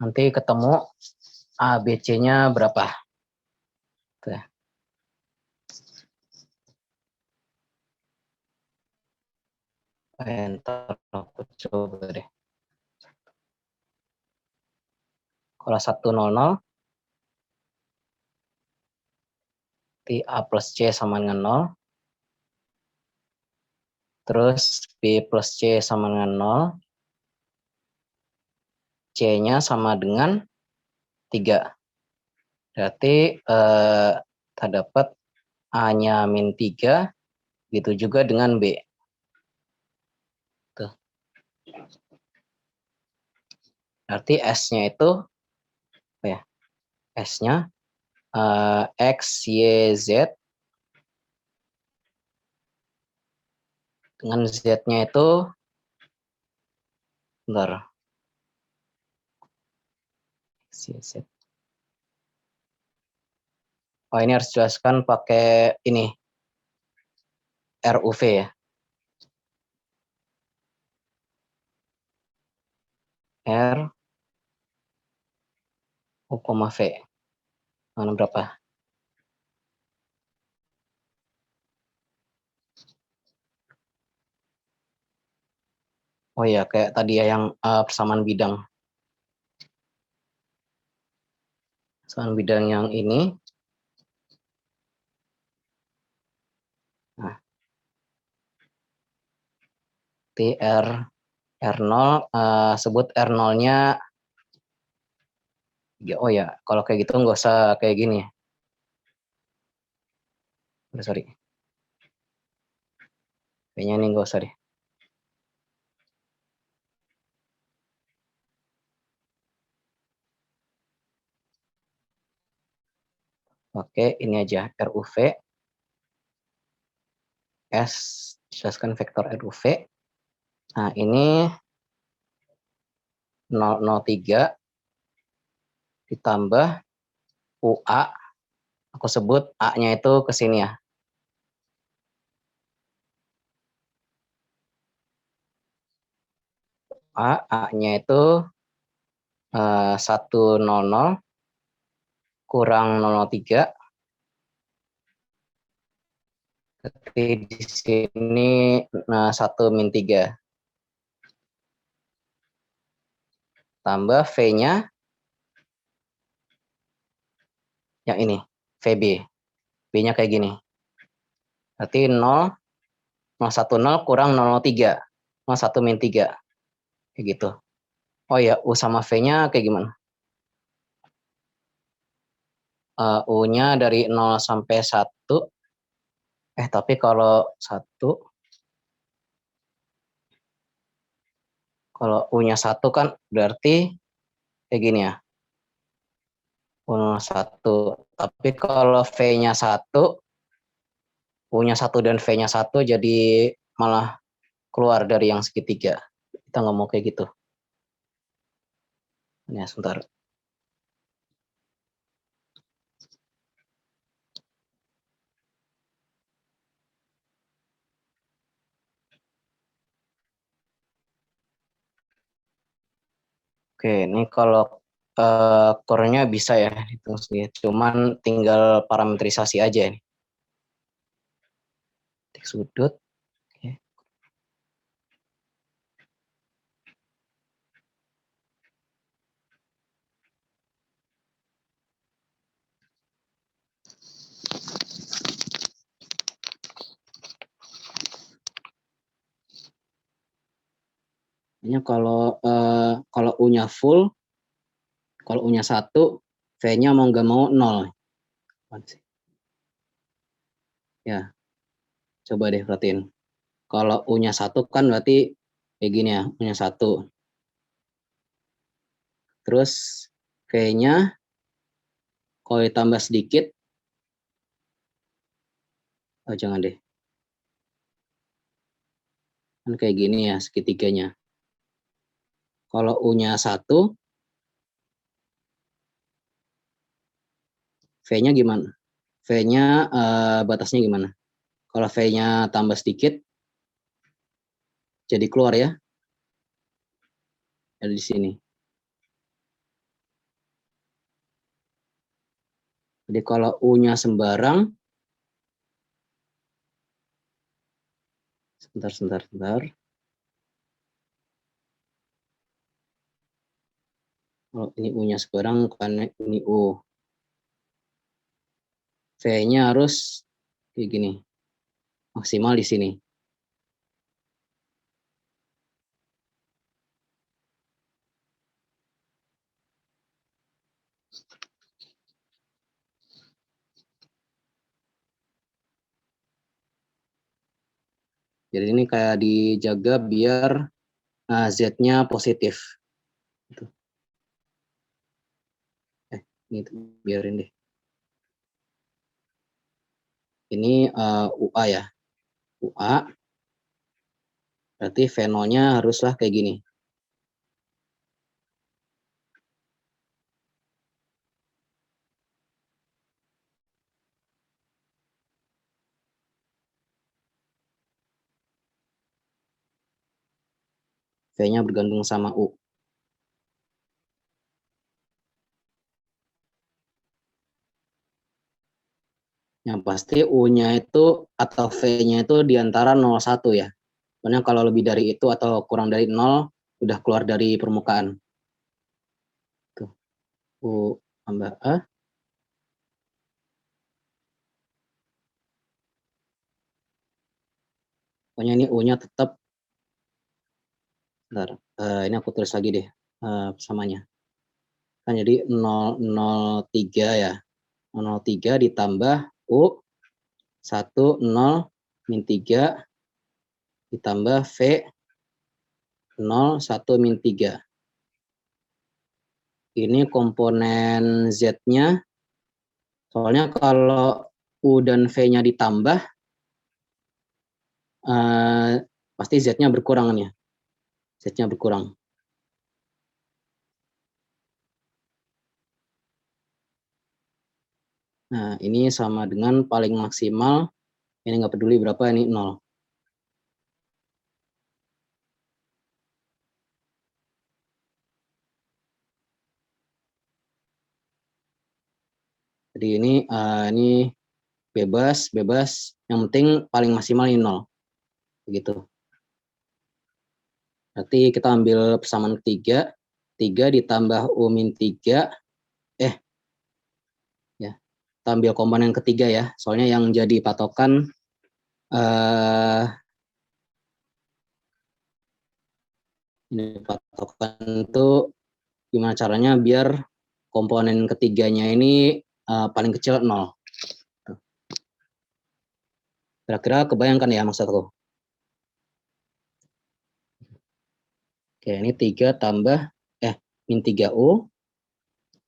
A: Nanti ketemu ABC-nya berapa? Tuh ya. Ntar aku coba deh. Kalau 100, berarti A plus C sama dengan 0. Terus B plus C sama dengan 0. C-nya sama dengan 3. Berarti terdapat A-nya min 3. Gitu juga dengan B. Tuh. Berarti S-nya itu apa ya? S-nya X, Y, Z. Dengan Z-nya itu bentar. X, Y, Z. Oh, ini harus jelaskan pakai ini. RUV ya. R U, V. Mana berapa? Oh ya, kayak tadi ya yang persamaan bidang. Persamaan bidang yang ini. Nah, TR R0, sebut R0-nya. Oh ya, kalau kayak gitu nggak usah kayak gini. Sorry. Kayaknya ini nggak usah deh. Oke, ini aja RUV. S, jelaskan vektor RUV. Nah, ini 003 ditambah UA. Aku sebut A-nya itu ke sini ya. A-nya itu 100 kurang 003. Berarti di sini 1-3. Tambah V-nya yang ini, VB. B-nya kayak gini. Berarti 010 kurang 003. 01-3. Kayak gitu. Oh ya, U sama V-nya kayak gimana? U-nya dari 0 sampai 1. Tapi kalau 1, kalau U-nya 1 kan berarti kayak gini ya. U-nya 1. Tapi kalau V-nya 1, U-nya 1 dan V-nya 1 jadi malah keluar dari yang segitiga. Kita nggak mau kayak gitu. Ya, sebentar. Oke, ini kalau core-nya bisa ya hitung sendiri. Cuman tinggal parametrisasi aja ini. Titik sudut. Oke. Ini kalau U-nya full, kalau U-nya 1, V-nya mau nggak mau 0. Ya, coba deh perhatiin. Kalau U-nya 1 kan berarti kayak gini ya, U-nya 1. Terus V-nya kalau ditambah sedikit, oh jangan deh. Kan kayak gini ya segitiganya. Kalau U-nya 1, V-nya gimana? V-nya batasnya gimana? Kalau V-nya tambah sedikit, jadi keluar ya. Ada di sini. Jadi kalau U-nya sembarang, sebentar. Kalau ini U-nya sembarang, karena ini U. V-nya harus kayak gini. Maksimal di sini. Jadi ini kayak dijaga biar Z-nya positif. Gitu. Ini biarin deh. Ini UA ya. UA. Berarti V0-nya haruslah kayak gini. V-nya bergantung sama U. yang pasti U-nya itu atau V-nya itu di antara 0,1 ya. Soalnya kalau lebih dari itu atau kurang dari 0, udah keluar dari permukaan. Tuh. U tambah A. Pokoknya ini U-nya tetap. Bentar, ini aku tulis lagi deh samanya. Kan jadi 003 ya. 003 ditambah U 1 0 min 3 ditambah V 0 1 min 3. Ini komponen Z-nya. Soalnya kalau U dan V-nya ditambah pasti Z-nya berkurang ya. Z-nya berkurang. Nah, ini sama dengan paling maksimal. Ini nggak peduli berapa, ini 0. Jadi ini bebas. Yang penting paling maksimal ini 0. Begitu. Berarti kita ambil persamaan ketiga. 3 ditambah U min 3. Ya. Kita ambil komponen ketiga ya. Soalnya yang jadi patokan ini patokan itu gimana caranya biar komponen ketiganya ini paling kecil 0. Kira-kira kebayangkan ya maksudku? Oke, ini 3 tambah min 3U.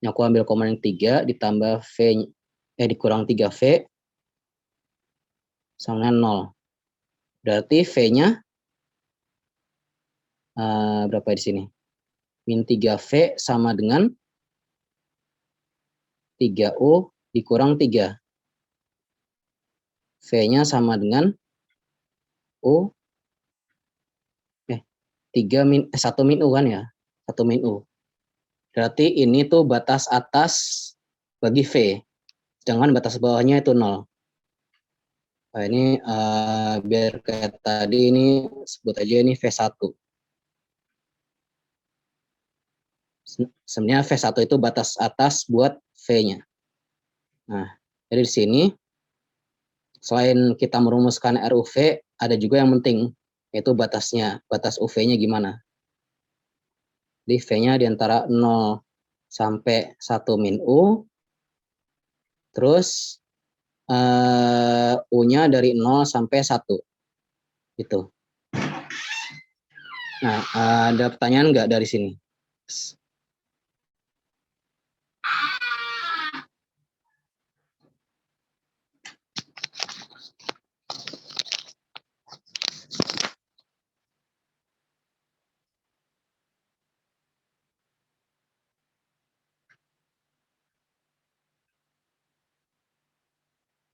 A: Yang aku ambil komponen 3 ditambah V dikurang 3V sama dengan 0. Berarti V-nya berapa di sini? Min 3V sama dengan 3U dikurang 3. V-nya sama dengan U 1 min U kan ya? 1 min U. Berarti ini tuh batas atas bagi V. Sedangkan batas bawahnya itu 0. Nah, ini biar kayak tadi ini sebut aja ini V1. Sebenarnya V1 itu batas atas buat V-nya. Nah, jadi di sini selain kita merumuskan RUV, ada juga yang penting, yaitu batasnya, batas UV-nya gimana. Jadi V-nya di antara 0 sampai 1 min U, terus U-nya dari 0 sampai 1. Gitu. Nah, ada pertanyaan nggak dari sini?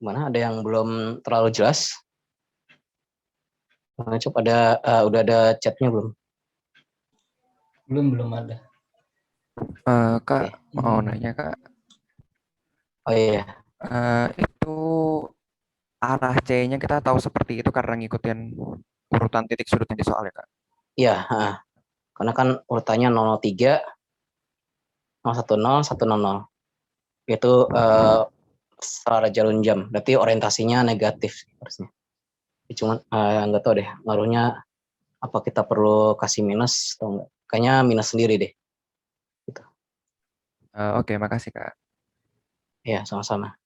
A: Mana ada yang belum terlalu jelas? Coba udah ada chatnya belum?
B: Belum ada.
F: Kak,
A: Oke.
F: mau nanya Kak,
A: Oh iya.
F: itu arah C-nya kita tahu seperti itu karena ngikutin urutan titik sudutnya di soal ya Kak?
A: Iya, karena kan urutannya 003, 010, 100. Itu secara jarum jam. Berarti orientasinya negatif harusnya. Cuman nggak tahu deh ngaruhnya apa kita perlu kasih minus atau enggak. Kayaknya minus sendiri deh. Gitu.
F: Oke, makasih Kak.
A: Ya, sama-sama.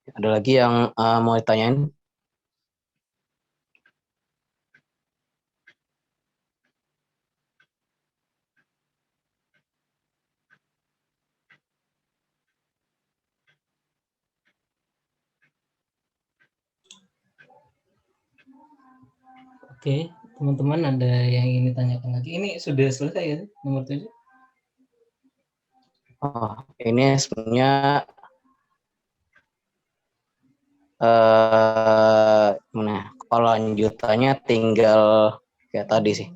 A: Ada lagi yang mau ditanyain?
B: Oke, teman-teman ada yang ingin ditanyakan lagi? Ini sudah selesai ya, nomor 7?
A: Oh, ini sebenarnya gimana? Kalau lanjutannya tinggal kayak tadi sih.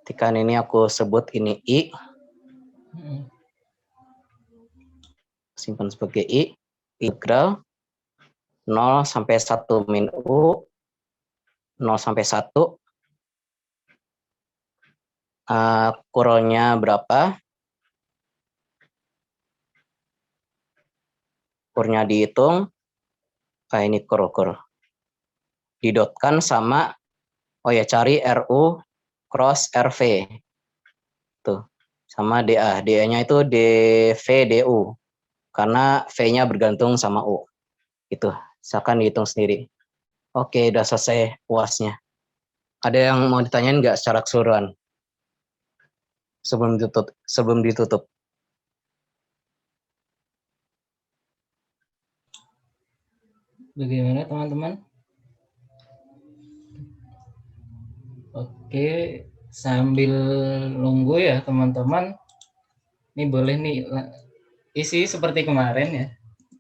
A: Ketika ini aku sebut ini I, simpan sebagai I, integral 0 sampai 1 min U, 0 sampai 1, kurangnya berapa? Kurnya dihitung, ini kur. Didotkan sama, cari RU cross RV. Tuh, sama DA. DA-nya itu DV, DU. Karena V-nya bergantung sama U. Itu, silakan dihitung sendiri. Oke, udah selesai puasnya. Ada yang mau ditanyain nggak secara keseluruhan? Sebelum ditutup.
B: Bagaimana teman-teman? Oke, sambil nunggu ya teman-teman. Ini boleh nih isi seperti kemarin ya.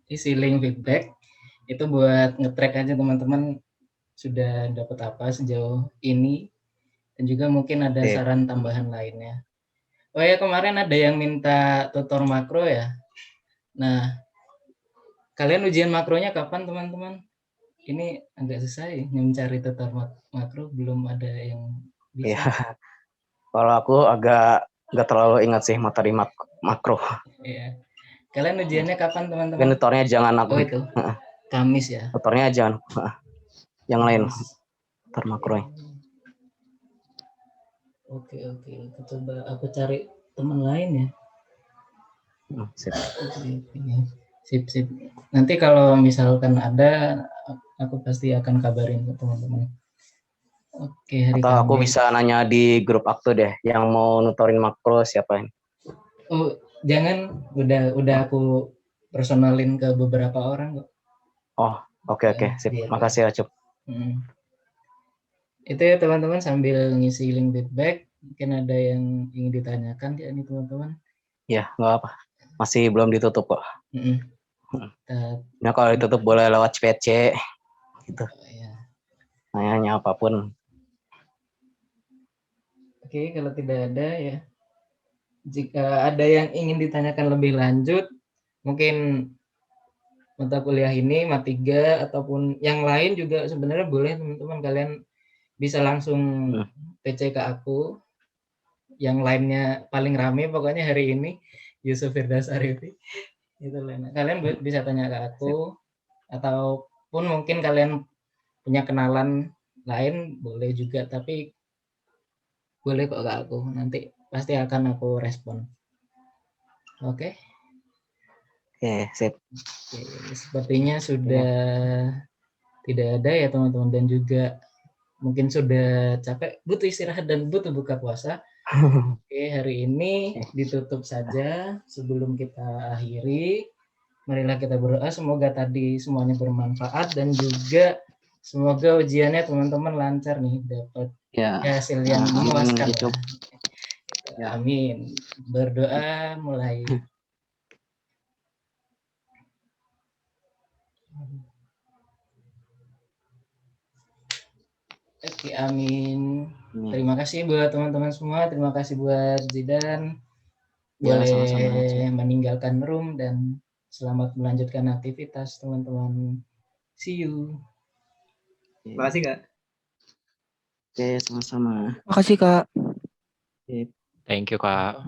B: Isi link feedback. Itu buat nge-track aja teman-teman sudah dapat apa sejauh ini. Dan juga mungkin ada saran tambahan lainnya. Oh ya, kemarin ada yang minta tutor makro ya. Nah, kalian ujian makronya kapan teman-teman? Ini agak susah ya mencari tutor makro, belum ada yang bisa.
A: Iya. Kalau aku agak nggak terlalu ingat sih materi makro.
B: Iya. Kalian ujiannya kapan teman-teman?
A: Kan tutornya jangan aku.
B: Oh itu, Kamis ya.
A: Tutornya jangan. Yang lain. Tutor makro.
B: Oke. Coba aku cari teman lain ya. Sip. Nanti kalau misalkan ada, aku pasti akan kabarin ke teman-teman. Oke, hari
A: Atau aku
B: Kamis.
A: bisa nanya di grup aktu deh, yang mau nutorin makro siapa ini?
B: Oh, jangan, udah aku personalin ke beberapa orang kok.
A: Oh, oke, sip. Makasih ya, Cuk.
B: Itu ya teman-teman, sambil ngisi link feedback, mungkin ada yang ingin ditanyakan ya nih teman-teman.
A: Ya, nggak apa. Masih belum ditutup kok. Nah, kalau ditutup boleh lewat PC gitu. Nanya apapun.
B: Oke, kalau tidak ada ya. Jika ada yang ingin ditanyakan lebih lanjut, mungkin mata kuliah ini, mat 3 ataupun yang lain juga sebenarnya boleh teman-teman, kalian bisa langsung PC ke aku. Yang lainnya paling rame pokoknya hari ini Yusuf Firdaus Arifi. Itu kalian bisa tanya ke aku, ataupun mungkin kalian punya kenalan lain boleh juga, tapi boleh kok ke aku, nanti pasti akan aku respon. Oke,
A: sip.
B: sepertinya sudah tidak ada ya teman-teman, dan juga mungkin sudah capek, butuh istirahat dan butuh buka puasa. Oke, hari ini ditutup saja. Sebelum kita akhiri, marilah kita berdoa semoga tadi semuanya bermanfaat dan juga semoga ujiannya teman-teman lancar nih, dapat hasil yang memuaskan. Amin. Berdoa mulai. Oke, amin. Terima kasih buat teman-teman semua. Terima kasih buat Zidan. Boleh sama-sama meninggalkan room, dan selamat melanjutkan aktivitas teman-teman. See you.
A: Terima kasih, Kak. Oke, sama-sama.
F: Makasih, Kak.
E: Thank you, Kak.